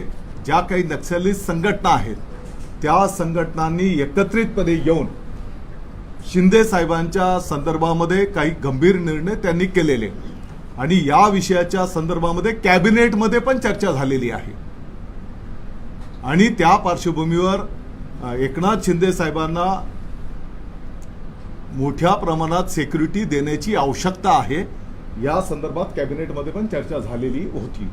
B: ज्या काही नक्षलिस्ट संघटना आहेत त्या संघटनांनी एकत्रितपणे येऊन शिंदे साहेबांच्या संदर्भामध्ये काही गंभीर निर्णय त्यांनी केलेले आणि या विषयाच्या संदर्भामध्ये कॅबिनेटमध्ये पण चर्चा झालेली आहे. आणि त्या पार्श्वभूमीवर एकनाथ शिंदे साहेबांना मोठ्या प्रमाणात सिक्युरिटी देण्याची आवश्यकता आहे या संदर्भात कॅबिनेटमध्ये पण चर्चा झालेली होती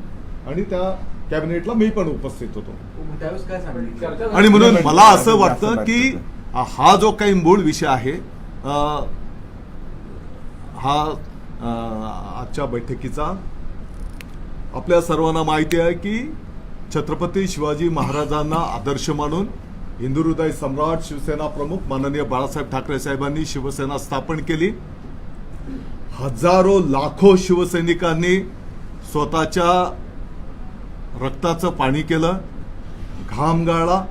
B: आणि त्या कॅबिनेटला मी पण उपस्थित होतो.
D: त्यावेळेस काय सांगितलं?
B: आणि म्हणून मला असं वाटतं की हा जो काही मूळ विषय आहे हा आजच्या बैठकीचा आपल्या सर्वांना माहिती आहे की छत्रपती शिवाजी महाराजांना आदर्श मानून हिंदू हृदय सम्राट शिवसेना प्रमुख माननीय बाळासाहेब ठाकरे साहेबांनी शिवसेना स्थापन केली. हजारो लाखो शिवसैनिकांनी स्वतःच्या रक्ताचं पाणी केलं, घाम गाळला,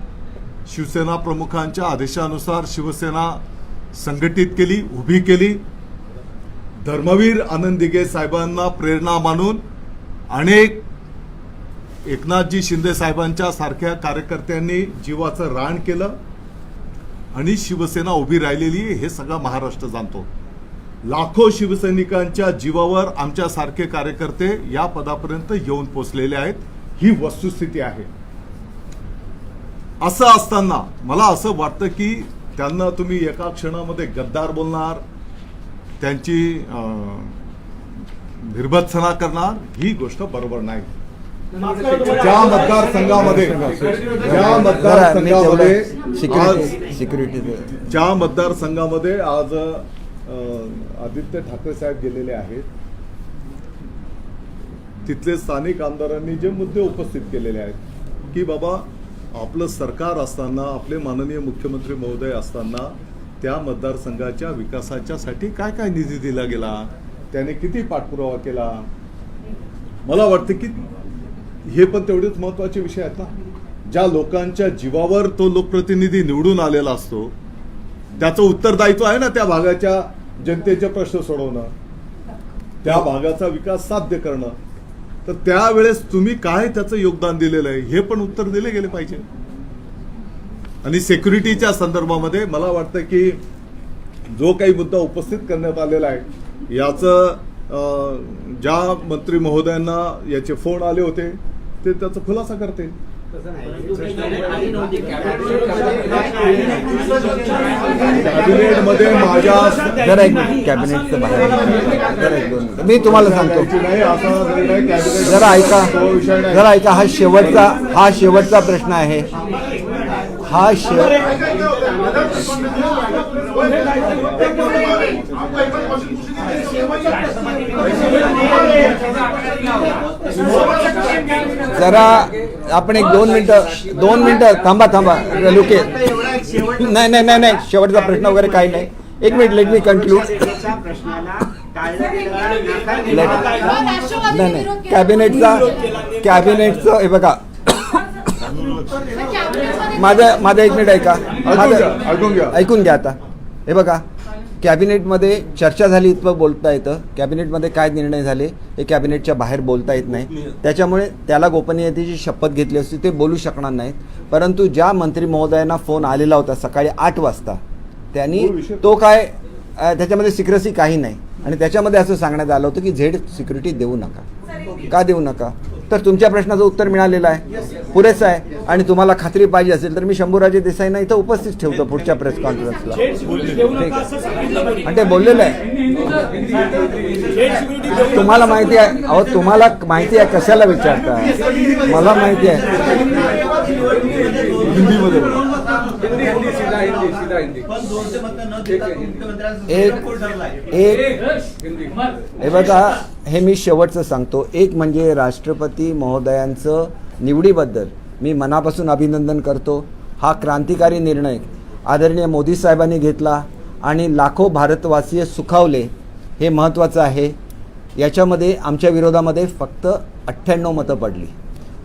B: शिवसेना प्रमुखांच्या आदेशानुसार शिवसेना संघटित केली, उभी केली. धर्मवीर आनंद दिघे साहेबांना प्रेरणा मानून अनेक एकनाथजी शिंदे साहेबांच्या सारख्या कार्यकर्त्यांनी जीवाचं रान केलं आणि शिवसेना उभी राहिलेली हे सगळं महाराष्ट्र जाणतो. लाखो शिवसैनिकांच्या जीवावर आमच्या सारखे कार्यकर्ते या पदापर्यंत येऊन पोचलेले आहेत, ही वस्तुस्थिती आहे. असं असताना मला असं वाटतं की त्यांना तुम्ही एका क्षणामध्ये गद्दार बोलणार, त्यांची निर्भत्सना करणार, ही गोष्ट बरोबर नाही. ज्या मतदारसंघामध्ये
C: सिक्युरिटी
B: ज्या मतदारसंघामध्ये आज आदित्य ठाकरे साहेब गेलेले आहेत, तिथले स्थानिक आमदारांनी जे मुद्दे उपस्थित केलेले आहेत की बाबा आपलं सरकार असताना, आपले माननीय मुख्यमंत्री महोदय असताना त्या मतदारसंघाच्या विकासाच्यासाठी काय काय निधी दिला गेला, त्याने किती पाठपुरावा केला. मला वाटतं की हे पण तेवढेच महत्त्वाचे विषय आहेत ना. ज्या लोकांच्या जीवावर तो लोकप्रतिनिधी निवडून आलेला असतो, त्याचं उत्तरदायित्व आहे ना त्या भागाच्या जनतेचे प्रश्न सोडवणं, त्या भागाचा विकास साध्य करणं. तर त्यावेळेस तुम्ही काय त्याचं योगदान दिलेलं आहे हे पण उत्तर दिले गेले पाहिजे. आणि सिक्युरिटीच्या संदर्भामध्ये मला वाटतं की जो काही मुद्दा उपस्थित करण्यात आलेला आहे याचं ज्या मंत्री महोदयांना याचे फोन आले होते ते त्याचा खुलासा करतील. कॅबिनेटमध्ये माझ्या
C: जरा एक कॅबिनेटचं बाहेर जरा एक दोन मी तुम्हाला सांगतो,
B: नाही असं नाही, कॅबिनेट
C: जरा ऐका,
B: तो विषय नाही.
C: जरा ऐका. हा शेवटचा प्रश्न आहे. जरा आपण एक 2 मिनिटं थांबा लुके. नाही शेवटचा प्रश्न वगैरे काही नाही. 1 मिनिट, लेट मी कन्क्लूड. नाही कॅबिनेटचं हे बघा, माझं 1 मिनिट ऐका, ऐकून घ्या आता. हे बघा, कॅबिनेटमध्ये चर्चा झाली इतकं बोलता येतं. कॅबिनेटमध्ये काय निर्णय झाले हे कॅबिनेटच्या बाहेर बोलता येत नाही. त्याच्यामुळे त्याला गोपनीयतेची शपथ घेतली असती ते बोलू शकणार नाहीत. परंतु ज्या मंत्री महोदयांना फोन आलेला होता सकाळी 8 वाजता, त्यांनी तो काय त्याच्यामध्ये सिक्रेसी काही नाही. आणि त्याच्यामध्ये असं सांगण्यात आलं होतं की झेड सिक्युरिटी देऊ नका. का देऊ नका? तर तुमच्या प्रश्नाचं उत्तर मिळालेलं आहे, पुरेसं आहे. आणि तुम्हाला खात्री पाहिजे असेल तर मी शंभूराजे देसाईंना इथं उपस्थित ठेवतो पुढच्या प्रेस कॉन्फरन्सला. आणि ते बोललेलं आहे. तुम्हाला माहिती आहे, अहो तुम्हाला माहिती आहे कशाला विचारता, मला माहिती आहे.
B: हिंदीमध्ये
C: हे बघा, हे मी शेवटचं सांगतो. एक म्हणजे राष्ट्रपती महोदयांचं निवडीबद्दल मी मनापासून अभिनंदन करतो. हा क्रांतिकारी निर्णय आदरणीय मोदी साहेबांनी घेतला आणि लाखो भारतवासीय सुखावले, हे महत्त्वाचं आहे. याच्यामध्ये आमच्या विरोधामध्ये फक्त 98 मतं पडली.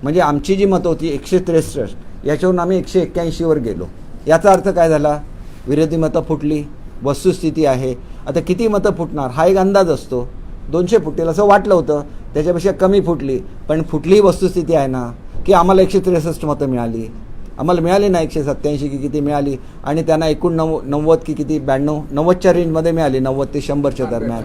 C: म्हणजे आमची जी मतं होती 163, याच्यावरून आम्ही 181वर गेलो. याचा अर्थ काय झाला? विरोधी मतं फुटली. वस्तुस्थिती आहे. आता किती मतं फुटणार हा एक अंदाज असतो. 200 फुटतील असं वाटलं होतं, त्याच्यापेक्षा कमी फुटली. पण फुटली वस्तुस्थिती आहे ना की आम्हाला 163 मतं मिळाली. आम्हाला मिळाली ना 187 की किती मिळाली. आणि त्यांना एकूण 90 की किती 92 90च्या रेंजमध्ये मिळाली. 90 ते 100च्या दरम्यान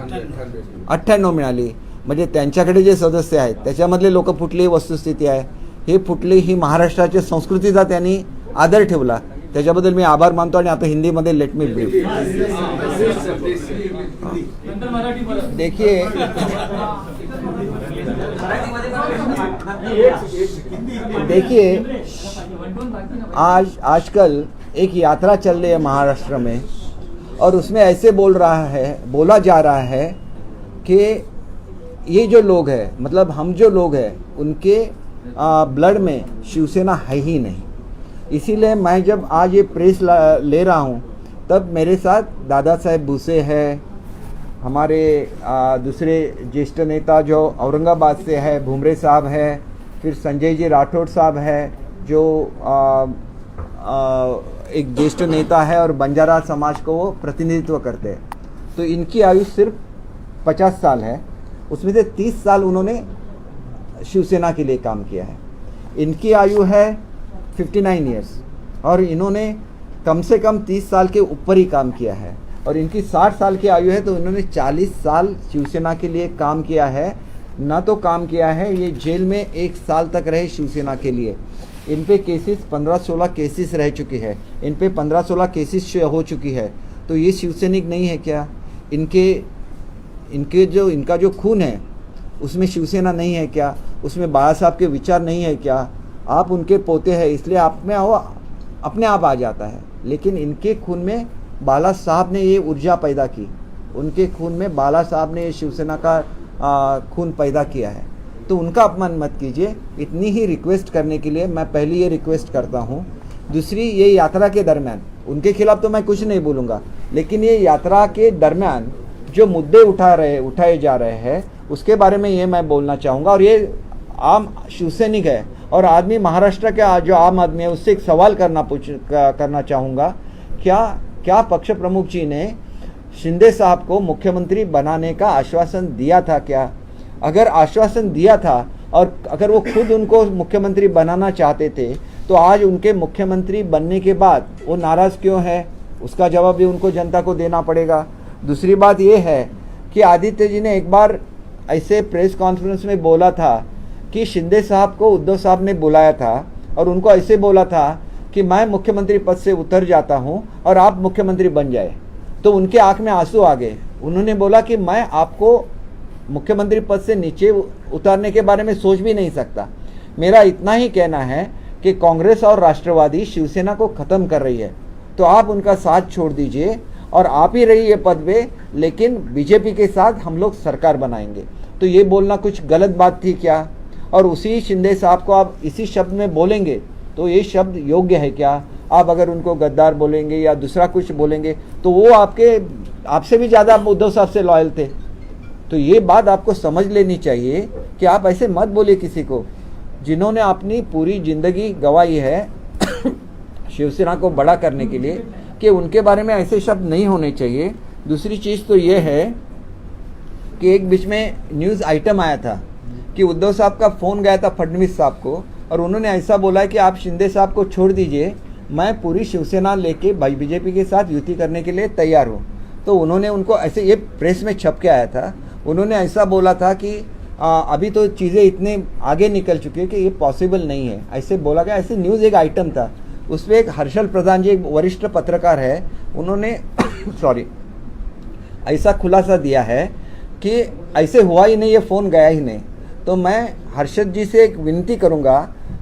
C: 98 मिळाली. म्हणजे त्यांच्याकडे जे सदस्य आहेत त्याच्यामधले लोक फुटली वस्तुस्थिती आहे. हे फुटली ही महाराष्ट्राच्या संस्कृतीचा त्यांनी आदर ठेवला, त्याच्याबद्दल मी आभार मानतो. आणि आता हिंदीमध्ये लेट मी ब्रीफ. देखिए आजकल एक यात्रा चल रही है महाराष्ट्र में, और उसमें ऐसे बोला जा रहा है कि ये जो लोग हैं, मतलब हम जो लोग हैं, उनके ब्लड में शिवसेना है ही नहीं. इसीलिए मैं जब आज ये प्रेस ले रहा हूँ तब मेरे साथ दादा साहेब भूसे है, हमारे दूसरे ज्येष्ठ नेता जो औरंगाबाद से है भुमरे साहब है, फिर संजय जी राठौड़ साहब है जो एक ज्येष्ठ नेता है और बंजारा समाज को वो प्रतिनिधित्व करते हैं. तो इनकी आयु सिर्फ 50 साल है. उसमें से 30 साल उन्होंने शिवसेना के लिए काम किया है. इनकी आयु है 59 ईयर्स और इन्होंने कम से कम 30 साल के ऊपर ही काम किया है. और इनकी 60 साल की आयु है तो इन्होंने 40 साल शिवसेना के लिए काम किया है. ना तो काम किया है, ये जेल में 1 साल तक रहे शिवसेना के लिए. इन पे केसेस 15-16 केसेस रह चुकी है. इन पे 15-16 केसेस हो चुकी है. तो ये शिवसैनिक नहीं है क्या? इनका जो खून है उसमें शिवसेना नहीं है क्या? उसमें बाला साहब के विचार नहीं है क्या? आप उनके पोते हैं इसलिए आप में वो अपने आप आ जाता है, लेकिन इनके खून में बाला साहब ने ये ऊर्जा पैदा की, उनके खून में बाला साहब ने ये शिवसेना का खून पैदा किया है, तो उनका अपमान मत कीजिए। इतनी ही रिक्वेस्ट करने के लिए मैं पहली ये रिक्वेस्ट करता हूँ। दूसरी, ये यात्रा के दरमियान उनके खिलाफ तो मैं कुछ नहीं बोलूँगा, लेकिन ये यात्रा के दरमियान जो मुद्दे उठाए जा रहे हैं उसके बारे में ये मैं बोलना चाहूँगा। और ये आम शिवसैनिक है और आदमी महाराष्ट्र का जो आम आदमी है उससे एक सवाल करना चाहूँगा, क्या पक्ष प्रमुख जी ने शिंदे साहब को मुख्यमंत्री बनाने का आश्वासन दिया था क्या? अगर आश्वासन दिया था और अगर वो खुद उनको मुख्यमंत्री बनाना चाहते थे तो आज उनके मुख्यमंत्री बनने के बाद वो नाराज़ क्यों है? उसका जवाब भी उनको जनता को देना पड़ेगा। दूसरी बात ये है कि आदित्य जी ने एक बार ऐसे प्रेस कॉन्फ्रेंस में बोला था कि शिंदे साहब को उद्धव साहब ने बुलाया था और उनको ऐसे बोला था कि मैं मुख्यमंत्री पद से उतर जाता हूं और आप मुख्यमंत्री बन जाए। तो उनके आंख में आंसू आ गए। उन्होंने बोला कि मैं आपको मुख्यमंत्री पद से नीचे उतारने के बारे में सोच भी नहीं सकता। मेरा इतना ही कहना है कि कांग्रेस और राष्ट्रवादी शिवसेना को ख़त्म कर रही है, तो आप उनका साथ छोड़ दीजिए और आप ही रहिए पद पे, लेकिन बीजेपी के साथ हम लोग सरकार बनाएंगे। तो ये बोलना कुछ गलत बात थी क्या? और उसी शिंदे साहब को आप इसी शब्द में बोलेंगे तो ये शब्द योग्य है क्या? आप अगर उनको गद्दार बोलेंगे या दूसरा कुछ बोलेंगे तो वो आपसे भी ज़्यादा उद्धव साहब से लॉयल थे। तो ये बात आपको समझ लेनी चाहिए कि आप ऐसे मत बोलिए किसी को जिन्होंने अपनी पूरी जिंदगी गंवाई है शिवसेना को बड़ा करने के लिए, कि उनके बारे में ऐसे शब्द नहीं होने चाहिए। दूसरी चीज़ तो ये है कि एक बीच में न्यूज़ आइटम आया था कि उद्धव साहब का फ़ोन गया था फडणवीस साहब को और उन्होंने ऐसा बोला है कि आप शिंदे साहब को छोड़ दीजिए, मैं पूरी शिवसेना लेके बीजेपी के साथ युति करने के लिए तैयार हूँ। तो उन्होंने उनको ऐसे, ये प्रेस में छप के आया था, उन्होंने ऐसा बोला था कि अभी तो चीज़ें इतने आगे निकल चुकी है कि ये पॉसिबल नहीं है, ऐसे बोला गया। ऐसे न्यूज़ एक आइटम था, उस पर एक हर्षल प्रधान जी, एक वरिष्ठ पत्रकार है, उन्होंने ऐसा खुलासा दिया है कि ऐसे हुआ ही नहीं, ये फ़ोन गया ही नहीं। तो मैं हर्षद जी से एक विनती करूंगा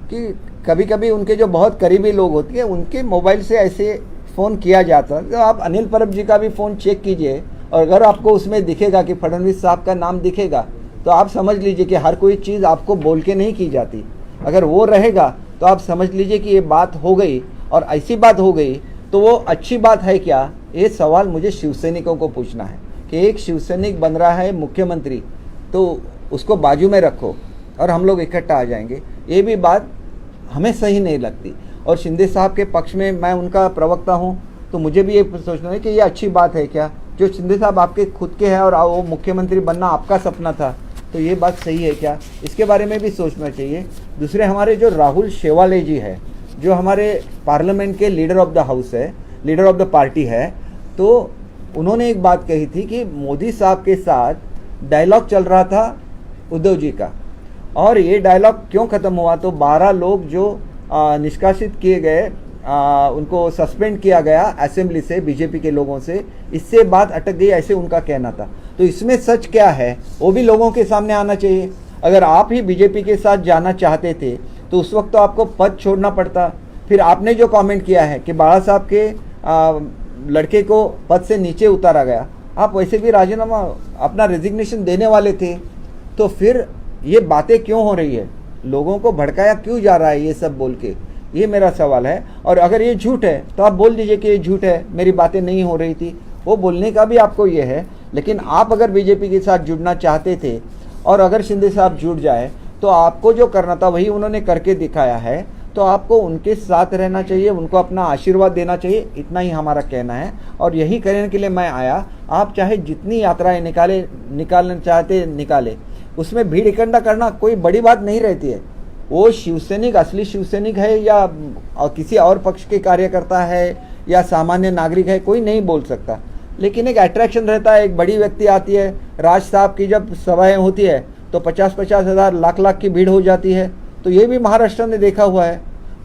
C: कि कभी कभी उनके जो बहुत करीबी लोग होते हैं उनके मोबाइल से ऐसे फ़ोन किया जाता है, तो आप अनिल परब जी का भी फ़ोन चेक कीजिए और अगर आपको उसमें दिखेगा कि फडणवीस साहब का नाम दिखेगा तो आप समझ लीजिए कि हर कोई चीज़ आपको बोल के नहीं की जाती। अगर वो रहेगा तो आप समझ लीजिए कि ये बात हो गई और ऐसी बात हो गई तो वो अच्छी बात है क्या? ये सवाल मुझे शिवसैनिकों को पूछना है कि एक शिवसैनिक बन रहा है मुख्यमंत्री, तो उसको बाजू में रखो और हम लोग इकट्ठा आ जाएंगे। ये भी बात हमें सही नहीं लगती। और शिंदे साहब के पक्ष में मैं उनका प्रवक्ता हूँ, तो मुझे भी ये सोचना है कि ये अच्छी बात है क्या? जो शिंदे साहब आपके खुद के हैं और वो मुख्यमंत्री बनना आपका सपना था, तो ये बात सही है क्या? इसके बारे में भी सोचना चाहिए। दूसरे हमारे जो राहुल शेवाले जी है, जो हमारे parliament K leader of the house है, लीडर ऑफ द पार्टी है, तो उन्होंने एक बात कही थी कि मोदी साहब के साथ डायलॉग चल रहा था उद्धव जी का, और ये डायलॉग क्यों ख़त्म हुआ? तो 12 लोग जो निष्कासित किए गए, उनको सस्पेंड किया गया असेंबली से, बीजेपी के लोगों से, इससे बात अटक गई, ऐसे उनका कहना था। तो इसमें सच क्या है वो भी लोगों के सामने आना चाहिए। अगर आप ही बीजेपी के साथ जाना चाहते थे तो उस वक्त तो आपको पद छोड़ना पड़ता। फिर आपने जो कमेंट किया है कि बाला साहब के लड़के को पद से नीचे उतारा गया, आप वैसे भी राजीनामा अपना रेजिग्नेशन देने वाले थे, तो फिर ये बातें क्यों हो रही है? लोगों को भड़काया क्यों जा रहा है ये सब बोल के? ये मेरा सवाल है। और अगर ये झूठ है तो आप बोल दीजिए कि ये झूठ है, मेरी बातें नहीं हो रही थी, वो बोलने का भी आपको ये है। लेकिन आप अगर बीजेपी के साथ जुड़ना चाहते थे और अगर शिंदे साहब जुड़ जाए तो आपको जो करना था वही उन्होंने करके दिखाया है, तो आपको उनके साथ रहना चाहिए, उनको अपना आशीर्वाद देना चाहिए। इतना ही हमारा कहना है और यही करने के लिए मैं आया। आप चाहे जितनी यात्राएं निकालना चाहते निकाले, उसमें भीड़ इकट्ठा करना कोई बड़ी बात नहीं रहती है। वो शिवसैनिक असली शिवसैनिक है या किसी और पक्ष के कार्यकर्ता है या सामान्य नागरिक है, कोई नहीं बोल सकता। लेकिन एक अट्रैक्शन रहता है, एक बड़ी व्यक्ति आती है, राज साहब की जब सभाएं होती है तो 50-50 हज़ार लाख की भीड़ हो जाती है। तो ये भी महाराष्ट्र में देखा हुआ है।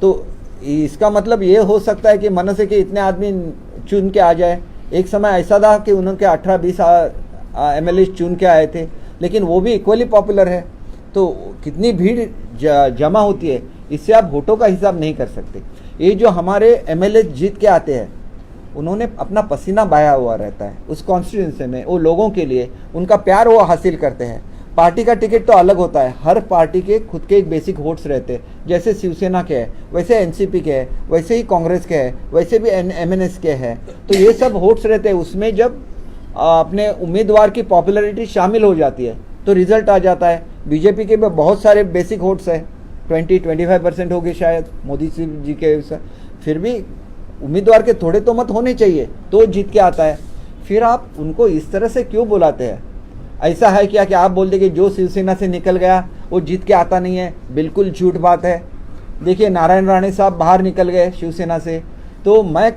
C: तो इसका मतलब ये हो सकता है कि मन से कि इतने आदमी चुन के आ जाए। एक समय ऐसा था कि उनके 18-20 MLA चुन के आए थे, लेकिन वो भी इक्वली पॉपुलर है। तो कितनी भीड़ जमा होती है, इससे आप वोटों का हिसाब नहीं कर सकते। ये जो हमारे एमएलए जीत के आते हैं, उन्होंने अपना पसीना बहाया हुआ रहता है उस कॉन्स्टिट्यूंसी में, वो लोगों के लिए उनका प्यार वो हासिल करते हैं। पार्टी का टिकट तो अलग होता है, हर पार्टी के खुद के एक बेसिक वोट्स रहते हैं, जैसे शिवसेना के है, वैसे एनसीपी के है, वैसे ही कांग्रेस के है, वैसे भी एमएनएस के है। तो ये सब वोट्स रहते हैं, उसमें जब अपने उम्मीदवार की पॉपुलैरिटी शामिल हो जाती है तो रिजल्ट आ जाता है। बीजेपी के भी बहुत सारे बेसिक वोट्स है, 20-25% हो गए शायद मोदी जी के, फिर भी उम्मीदवार के थोड़े तो मत होने चाहिए तो जीत के आता है। फिर आप उनको इस तरह से क्यों बुलाते हैं? ऐसा है क्या कि आप बोल दें कि जो शिवसेना से निकल गया वो जीत के आता नहीं है? बिल्कुल झूठ बात है। देखिए नारायण राणे साहब बाहर निकल गए शिवसेना से, तो मैं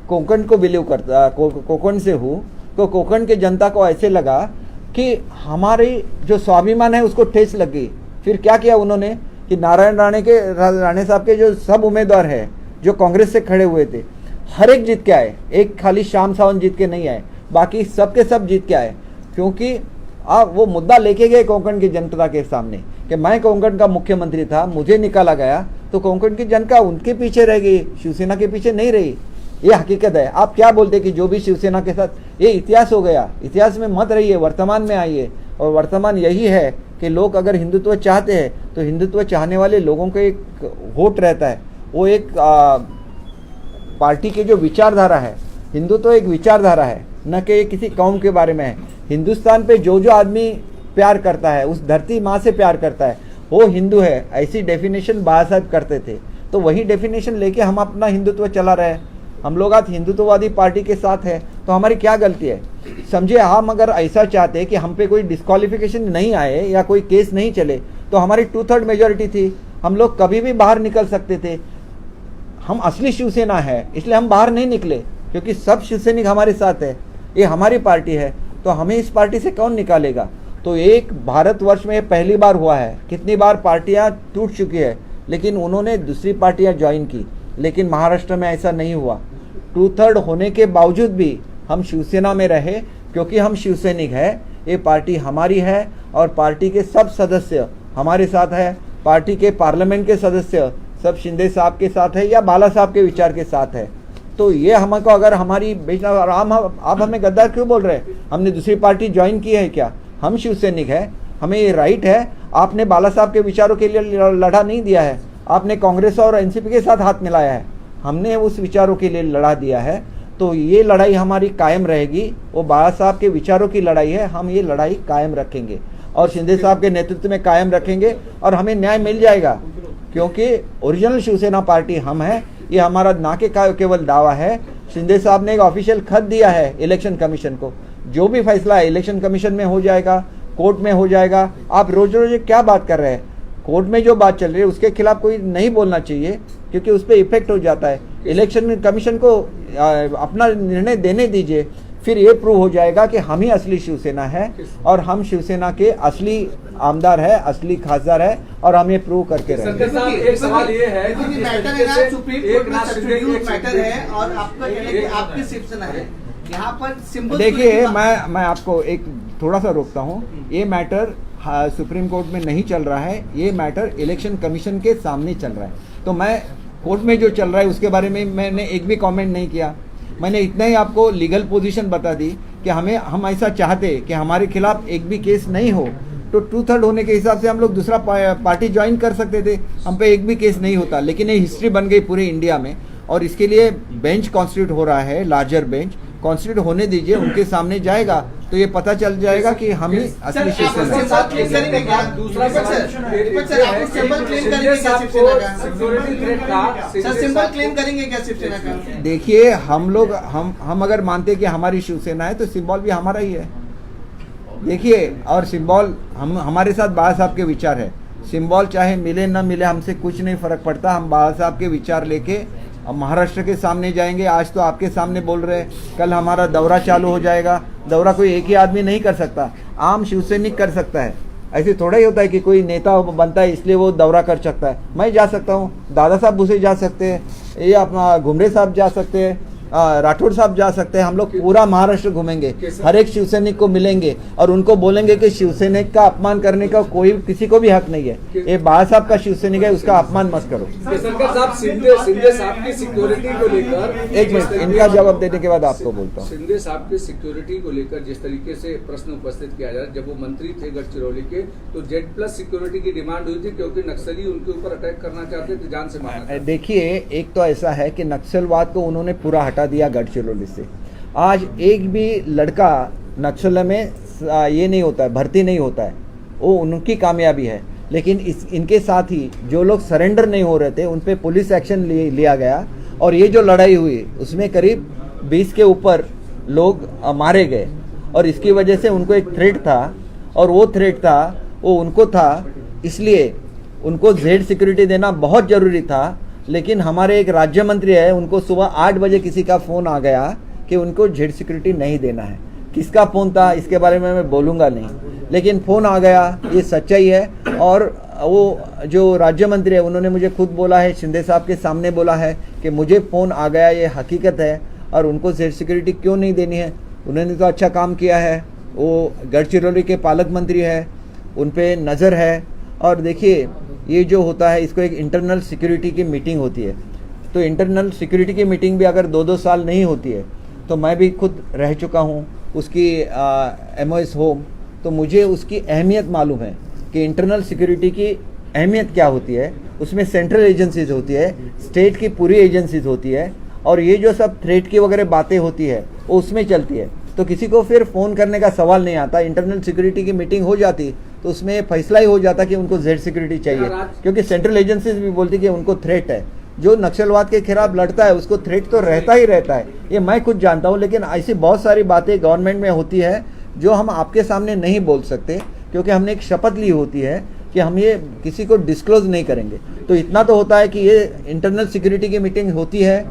C: कोंकण को बिलीव करता, कोंकण से हूँ, तो कोंकण के जनता को ऐसे लगा कि हमारी जो स्वाभिमान है उसको ठेस लग गई। फिर क्या किया उन्होंने कि नारायण राणे साहब के जो सब उम्मीदवार है जो कांग्रेस से खड़े हुए थे, हर एक जीत के आए, एक खाली श्याम सावंत जीत के नहीं आए, बाकी सब के सब जीत के आए। क्योंकि आप वो मुद्दा लेके गए कोंकण की जनता के सामने कि मैं कोंकण का मुख्यमंत्री था, मुझे निकाला गया, तो कोंकण की जनता उनके पीछे रह गई, शिवसेना के पीछे नहीं रही। ये हकीकत है। आप क्या बोलते कि जो भी शिवसेना के साथ, ये इतिहास हो गया, इतिहास में मत रहिए, वर्तमान में आइए। और वर्तमान यही है कि लोग अगर हिंदुत्व चाहते हैं तो हिंदुत्व चाहने वाले लोगों का एक वोट रहता है, वो एक पार्टी के जो विचारधारा है, हिंदुत्व एक विचारधारा है, न कि किसी कौम के बारे में है। हिंदुस्तान पे जो आदमी प्यार करता है, उस धरती माँ से प्यार करता है, वो हिंदू है, ऐसी डेफिनेशन बाबा साहब करते थे। तो वही डेफिनेशन लेके हम अपना हिंदुत्व चला रहे हैं। हम लोग आज हिंदुत्ववादी पार्टी के साथ है, तो हमारी क्या गलती है? समझिए, हम अगर ऐसा चाहते कि हम पे कोई डिस्क्वालिफिकेशन नहीं आए या कोई केस नहीं चले, तो हमारी 2/3 मेजोरिटी थी, हम लोग कभी भी बाहर निकल सकते थे। हम असली शिवसेना है, इसलिए हम बाहर नहीं निकले, क्योंकि सब शिवसैनिक हमारे साथ है, ये हमारी पार्टी है, तो हमें इस पार्टी से कौन निकालेगा? तो एक भारतवर्ष में पहली बार हुआ है, कितनी बार पार्टियां टूट चुकी है, लेकिन उन्होंने दूसरी पार्टियां ज्वाइन की, लेकिन महाराष्ट्र में ऐसा नहीं हुआ। 2/3 होने के बावजूद भी हम शिवसेना में रहे, क्योंकि हम शिवसैनिक है, ये पार्टी हमारी है और पार्टी के सब सदस्य हमारे साथ है, पार्टी के पार्लियामेंट के सदस्य सब शिंदे साहब के साथ है या बाला साहब के विचार के साथ है। तो ये हमको अगर हमारी बेचना, आप हमें गद्दार क्यों बोल रहे हैं? हमने दूसरी पार्टी ज्वाइन की है क्या? हम शिवसैनिक है, हमें ये राइट है। आपने बाला साहब के विचारों के लिए लड़ा नहीं दिया है, आपने कांग्रेस और एनसीपी के साथ हाथ मिलाया है, हमने उस विचारों के लिए लड़ा दिया है। तो ये लड़ाई हमारी कायम रहेगी, वो बाला साहब के विचारों की लड़ाई है, हम ये लड़ाई कायम रखेंगे और शिंदे साहब के नेतृत्व में कायम रखेंगे और हमें न्याय मिल जाएगा, क्योंकि ओरिजिनल शिवसेना पार्टी हम है। ये हमारा ना के केवल दावा है, शिंदे साहब ने एक ऑफिशियल खत दिया है इलेक्शन कमीशन को, जो भी फैसला है इलेक्शन कमीशन में हो जाएगा, कोर्ट में हो जाएगा। आप रोज रोज क्या बात कर रहे हैं? कोर्ट में जो बात चल रही है उसके खिलाफ कोई नहीं बोलना चाहिए, क्योंकि उस पर इफेक्ट हो जाता है। इलेक्शन कमीशन को अपना निर्णय देने दीजिए, फिर ये प्रूव हो जाएगा कि हम ही असली शिवसेना है और हम शिवसेना के असली आमदार है, असली खासदार है, और हम ये प्रूव करके रहेंगे।
D: एक सवाल ये है कि
F: क्योंकि मैटर है ना, सुप्रीम कोर्ट में सब्स्टिट्यूट मैटर है और आपका कहना है कि आपकी शिवसेना है, यहाँ पर सिंबल।
C: देखिए, मैं आपको एक थोड़ा सा रोकता हूँ। ये मैटर सुप्रीम कोर्ट में नहीं चल रहा है, ये मैटर इलेक्शन कमीशन के सामने चल रहा है। तो मैं कोर्ट में जो चल रहा है उसके बारे में मैंने एक भी कमेंट नहीं किया। मैंने इतना ही आपको लीगल पोजीशन बता दी कि हम ऐसा चाहते कि हमारे खिलाफ एक भी केस नहीं हो, तो 2/3 होने के हिसाब से हम लोग दूसरा पार्टी ज्वाइन कर सकते थे, हम पे एक भी केस नहीं होता। लेकिन ये हिस्ट्री बन गई पूरे इंडिया में, और इसके लिए बेंच कॉन्स्टिट्यूट हो रहा है, लार्जर बेंच कॉन्स्टिट्यूट होने दीजिए, उनके सामने जाएगा तो ये पता चल जाएगा कि हम ही असली शिवसेना है। देखिए, हम अगर मानते कि हमारी शिवसेना है तो सिंबल भी हमारा ही है। देखिए, और सिंबल हमारे साथ बाबा साहब के विचार है, सिंबल चाहे मिले न मिले हमसे कुछ नहीं फर्क पड़ता। हम बाबा साहब के विचार लेके अब महाराष्ट्र के सामने जाएंगे। आज तो आपके सामने बोल रहे हैं, कल हमारा दौरा चालू हो जाएगा। दौरा कोई एक ही आदमी नहीं कर सकता, आम शिवसैनिक कर सकता है। ऐसे थोड़ा ही होता है कि कोई नेता बनता है इसलिए वो दौरा कर सकता है। मैं जा सकता हूँ, दादा साहब भूसे जा सकते हैं, ये अपना घुमरे साहब जा सकते हैं, राठौड़ साहब जा सकते हैं, हम लोग पूरा महाराष्ट्र घूमेंगे, हर एक शिवसैनिक को मिलेंगे और उनको बोलेंगे कि शिवसैनिक का अपमान करने का कोई किसी को भी हक नहीं है। ये बाला साहब का शिवसैनिक है, उसका अपमान मत करो।
I: केसरकर साहब, शिंदे साहब की सिक्योरिटी को लेकर
C: एक मिनट, इनका जवाब देने के बाद आपको बोलता हूँ।
I: शिंदे साहब की सिक्योरिटी को लेकर जिस तरीके से प्रश्न उपस्थित किया जा रहा है, जब वो मंत्री थे गढ़चिरौली के तो Z+ सिक्योरिटी की डिमांड हुई थी क्योंकि नक्सली उनके ऊपर अटैक करना चाहते थे, जान से मारना।
C: देखिए, एक तो ऐसा है कि नक्सलवाद को उन्होंने पूरा हटा दिया गढ़चिरौली से। आज एक भी लड़का नक्सल में ये नहीं होता है, भर्ती नहीं होता है, वो उनकी कामयाबी है। लेकिन इनके साथ ही जो लोग सरेंडर नहीं हो रहे थे उन पे पुलिस एक्शन लिया गया और ये जो लड़ाई हुई उसमें करीब 20 के ऊपर लोग मारे गए और इसकी वजह से उनको एक थ्रेट था और वो थ्रेट था वो उनको था, इसलिए उनको Z सिक्योरिटी देना बहुत ज़रूरी था। लेकिन हमारे एक राज्य मंत्री है, उनको सुबह 8 बजे किसी का फ़ोन आ गया कि उनको Z सिक्योरिटी नहीं देना है। किसका फ़ोन था इसके बारे में मैं बोलूँगा नहीं, लेकिन फ़ोन आ गया, ये सच्चाई है। और वो जो राज्य मंत्री है उन्होंने मुझे खुद बोला है, शिंदे साहब के सामने बोला है कि मुझे फ़ोन आ गया, ये हकीकत है। और उनको Z सिक्योरिटी क्यों नहीं देनी है? उन्होंने तो अच्छा काम किया है, वो गढ़चिरौली के पालक मंत्री है, उन पर नज़र है। और देखिए, ये जो होता है इसको एक इंटरनल सिक्योरिटी की मीटिंग होती है, तो इंटरनल सिक्योरिटी की मीटिंग भी अगर 2-2 साल नहीं होती है, तो मैं भी खुद रह चुका हूँ उसकी MOS होम, तो मुझे उसकी अहमियत मालूम है कि इंटरनल सिक्योरिटी की अहमियत क्या होती है। उसमें सेंट्रल एजेंसीज होती है, स्टेट की पूरी एजेंसीज होती है, और ये जो सब थ्रेट की वगैरह बातें होती है वो उसमें चलती है। तो किसी को फिर फ़ोन करने का सवाल नहीं आता। इंटरनल सिक्योरिटी की मीटिंग हो जाती तो उसमें फैसला ही हो जाता कि उनको Z सिक्योरिटी चाहिए, क्योंकि सेंट्रल एजेंसीज भी बोलती कि उनको थ्रेट है। जो नक्सलवाद के खिलाफ लड़ता है उसको थ्रेट तो रहता ही रहता है, ये मैं खुद जानता हूँ। लेकिन ऐसी बहुत सारी बातें गवर्नमेंट में होती है जो हम आपके सामने नहीं बोल सकते, क्योंकि हमने एक शपथ ली होती है कि हम ये किसी को डिस्क्लोज नहीं करेंगे। तो इतना तो होता है कि ये इंटरनल सिक्योरिटी की मीटिंग होती है,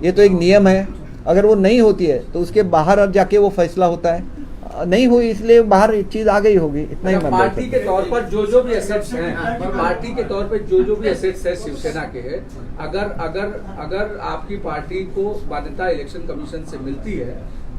C: ये तो एक नियम है। अगर वो नहीं होती है तो उसके बाहर जाके वो फैसला होता है। नहीं हुई इसलिए बाहर एक चीज आ गई होगी, इतना ही।
I: पार्टी के तौर पर जो भी एसेट्स हैं, पार्टी के तौर पर जो भी एसेट्स है शिवसेना के हैं, अगर आपकी पार्टी को मान्यता इलेक्शन कमीशन से मिलती है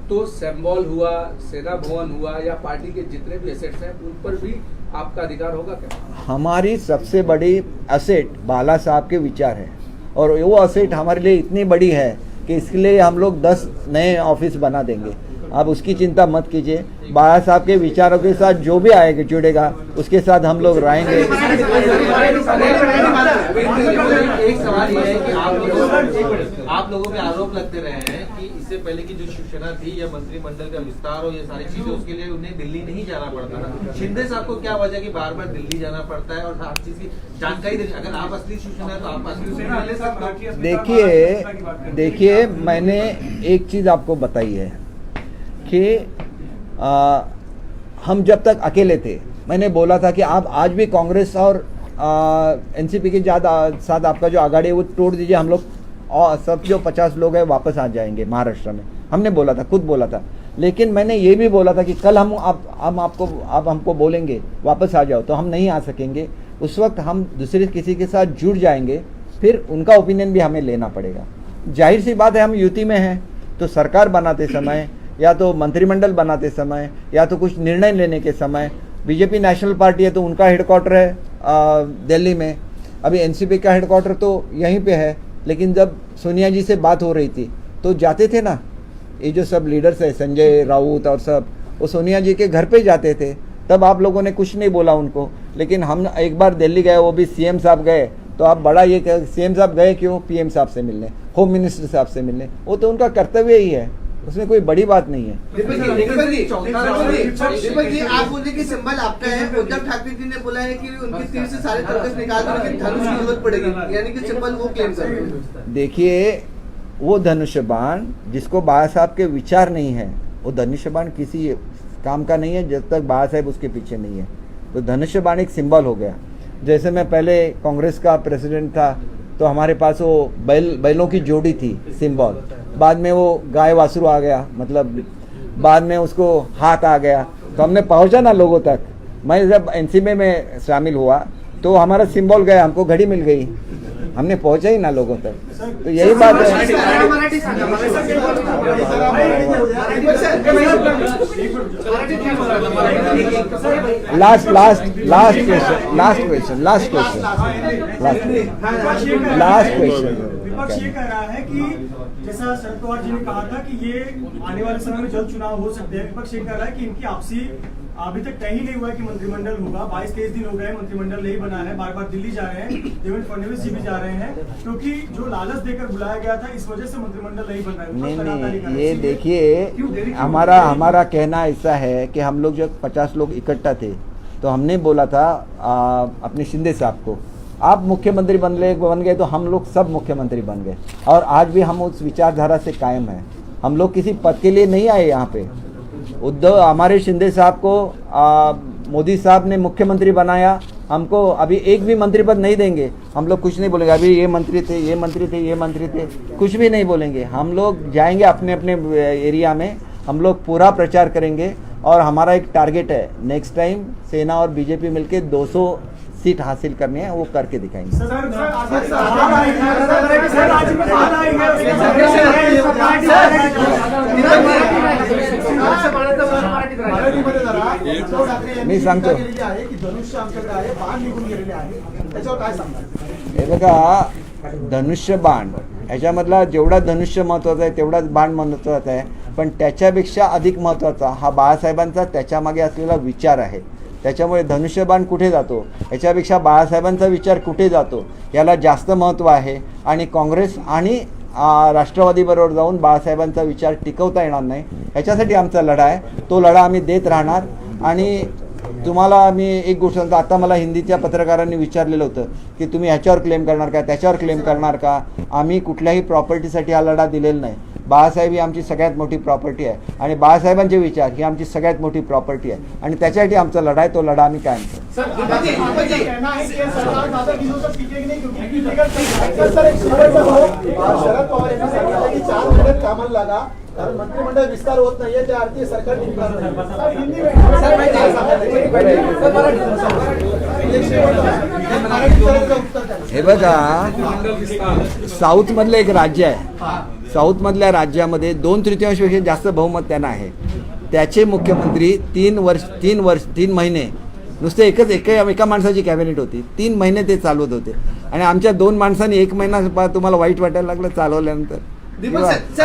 I: तो सिंबल हुआ, सेना भवन हुआ, या पार्टी के जितने भी एसेट्स हैं उन पर भी आपका अधिकार होगा क्या?
C: हमारी सबसे बड़ी एसेट बाला साहब के विचार है, और वो एसेट हमारे लिए इतनी बड़ी है कि इसके लिए हम लोग 10 नए ऑफिस बना देंगे। आप उसकी चिंता मत कीजिए। बाला साहब के विचारों के साथ जो भी आएगा जुड़ेगा उसके साथ हम लोग रहेंगे।
D: एक सवाल ये है कि आप लोगों पे आरोप लगते रहे हैं कि इससे पहले की जो शिवसेना थी या मंत्रिमंडल का विस्तार हो, ये सारी चीजें, उसके लिए उन्हें दिल्ली नहीं जाना पड़ता ना। शिंदे साहब को क्या वजह कि बार बार दिल्ली जाना पड़ता है और हर चीज की जानकारी देनी? अगर आप असली शिवसेना है तो आप असली शिवसेना ले सकते हो।
C: देखिए, मैंने एक चीज आपको बताई है कि हम जब तक अकेले थे मैंने बोला था कि आप आज भी कांग्रेस और NCP के साथ आपका जो आघाड़ी है वो तोड़ दीजिए, हम लोग और सब जो 50 लोग हैं वापस आ जाएंगे महाराष्ट्र में। हमने बोला था, खुद बोला था। लेकिन मैंने ये भी बोला था कि कल आप हमको बोलेंगे वापस आ जाओ, तो हम नहीं आ सकेंगे। उस वक्त हम दूसरे किसी के साथ जुड़ जाएंगे, फिर उनका ओपिनियन भी हमें लेना पड़ेगा। जाहिर सी बात है, हम युति में हैं तो सरकार बनाते समय या तो मंत्रिमंडल बनाते समय या तो कुछ निर्णय लेने के समय, बीजेपी नेशनल पार्टी है तो उनका हेडक्वार्टर है दिल्ली में, अभी NCP का हेडक्वार्टर तो यहीं पे है। लेकिन जब सोनिया जी से बात हो रही थी तो जाते थे ना, ये जो सब लीडर्स है, संजय राउत और सब, वो सोनिया जी के घर पे जाते थे। तब आप लोगों ने कुछ नहीं बोला उनको। लेकिन हम एक बार दिल्ली गए, वो भी CM साहब गए, तो आप बड़ा ये CM साहब गए क्यों? PM साहब से मिलने, होम मिनिस्टर साहब से मिलने, वो तो उनका कर्तव्य ही है, उसमें कोई बड़ी बात नहीं है।
F: दीपक जी, आप बोले कि सिंबल आपका है, उद्धव ठाकरे जी ने बोला है कि उनके तीर से सारे तरकस निकाल दो, लेकिन धनुष की जरूरत पड़ेगी, यानी कि सिंबल वो क्लेम कर रहे हैं।
C: देखिए, वो धनुष बाण जिसको बाला साहब के विचार नहीं है, वो धनुष बाण किसी काम का नहीं है जब तक बाला साहब उसके पीछे नहीं है। तो धनुष बाण एक सिंबल हो गया। जैसे मैं पहले कांग्रेस का प्रेसिडेंट था तो हमारे पास वो बैलों की जोड़ी थी सिंबल, बाद में वो गाय वासरू आ गया, मतलब बाद में उसको हाथ आ गया, तो हमने पहुंचा ना लोगों तक। मैं जब NCP में शामिल हुआ तो हमारा सिंबल गया, हमको घड़ी मिल गई। हमने पहुंचा ही ना लोगों तक, तो यही बात है। Last question.
J: विपक्ष ये कह रहा है कि जैसा शरद पवार जी ने कहा था कि ये आने वाले समय में जल्द चुनाव हो सकते हैं, विपक्ष ये कह रहा है कि इनकी आपसी अभी तक तय ही नहीं हुआ है कि मंत्रिमंडल होगा। 22-23 दिन हो गए, मंत्रिमंडल नहीं बना है, बार बार दिल्ली जा रहे हैं, देवेंद्र फडणवीस जी भी जा रहे हैं, क्योंकि जो लालच देकर बुलाया गया था इस वजह से मंत्रिमंडल नहीं बन रहा है।
C: नहीं, ये देखिए, हमारा कहना ऐसा है कि हम लोग जब 50 लोग इकट्ठा थे तो हमने बोला था अपने शिंदे साहब को, आप मुख्यमंत्री बन गए तो हम लोग सब मुख्यमंत्री बन गए, और आज भी हम उस विचारधारा से कायम हैं। हम लोग किसी पद के लिए नहीं आए यहाँ पे। हमारे शिंदे साहब को मोदी साहब ने मुख्यमंत्री बनाया, हमको अभी एक भी मंत्री पद नहीं देंगे, हम लोग कुछ नहीं बोलेंगे अभी ये मंत्री थे, ये मंत्री थे, ये मंत्री थे, कुछ भी नहीं बोलेंगे। हम लोग जाएंगे अपने अपने एरिया में, हम लोग पूरा प्रचार करेंगे, और हमारा एक टारगेट है, नेक्स्ट टाइम सेना और बीजेपी मिलके 200 सीट हासिल करनी है, वो करके दिखाएंगे। मी सांगतो, हे बघा, धनुष्य बाण ह्याच्यामधला जेवढा धनुष्य महत्वाचा आहे तेवढाच बाण महत्वाचा आहे, पण त्याच्यापेक्षा अधिक महत्वाचा हा बाळासाहेबांचा त्याच्यामागे असलेला विचार आहे। त्याच्यामुळे धनुष्यबाण कुठे जातो याच्यापेक्षा बाळासाहेबांचा विचार कुठे जातो याला जास्त महत्त्व आहे, आणि काँग्रेस आणि राष्ट्रवादीबरोबर जाऊन बाळासाहेबांचा विचार टिकवता येणार नाही, ह्याच्यासाठी आमचा लढा आहे। तो लढा आम्ही देत राहणार। आणि तुम्हाला मी एक गोष्ट सांगतो, आता मला हिंदीच्या पत्रकारांनी विचारलेलं होतं की तुम्ही ह्याच्यावर क्लेम करणार का, त्याच्यावर क्लेम करणार का। आम्ही कुठल्याही प्रॉपर्टीसाठी हा लढा दिलेला नाही। बाळासाहेब ही आमची सगळ्यात मोठी प्रॉपर्टी आहे, आणि बाळासाहेबांचे विचार ही आमची सगळ्यात मोठी प्रॉपर्टी आहे, आणि त्याच्यासाठी आमचा लढा आहे। तो लढा आम्ही कायम करू।
J: शरद पवार यांनी सांगितलं की 4 महिन्यात कामाला लागा, कारण मंत्रिमंडळ विस्तार होत नाहीये, त्या अर्थी सरकार
C: हे बघा, साऊथ मधलं एक राज्य आहे, साऊथ मधल्या राज्यामध्ये 2/3पेक्षा जास्त बहुमत त्यांना आहे। त्याचे मुख्यमंत्री 3 महिने नुसते एका माणसाची कॅबिनेट होती, 3 महिने ते चालवत होते, आणि आमच्या 2 माणसांनी 1 महिना तुम्हाला वाईट वाटायला लागलं चालवल्यानंतर। आणि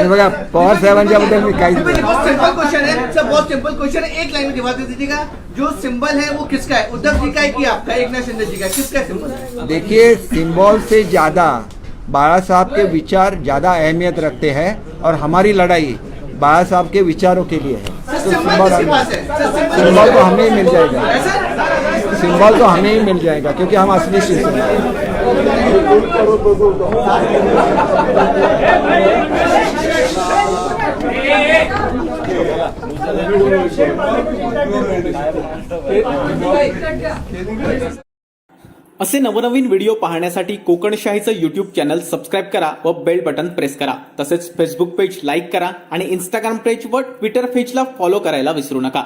C: बघा, पवार साहेबांच्याबद्दल मी काहीच
F: सिंपल क्वेश्चन है सर, बहुत सिंपल क्वेश्चन है, एक लाइन में जवाब दे दीजिएगा। जो सिंबल है वो किसका है, उद्धव जी का है कि आपका, एकनाथ शिंदे जी का, किसका है सिंबल?
C: देखिए, सिंबल से ज़्यादा बाला साहब के विचार ज़्यादा अहमियत रखते हैं, और हमारी लड़ाई बाला साहब के विचारों के लिए है। तो सिंबल तो हमें ही मिल जाएगा, सिंबल तो हमें ही मिल जाएगा, क्योंकि हम असली शिवसेना हैं।
A: असे नवनवीन व्हिडिओ पाहण्यासाठी कोकणशाहीचं यूट्यूब चॅनल सबस्क्राईब करा व बेल बटन प्रेस करा। तसेच फेसबुक पेज लाईक करा आणि इंस्टाग्राम पेज व ट्विटर पेजला फॉलो करायला विसरू नका।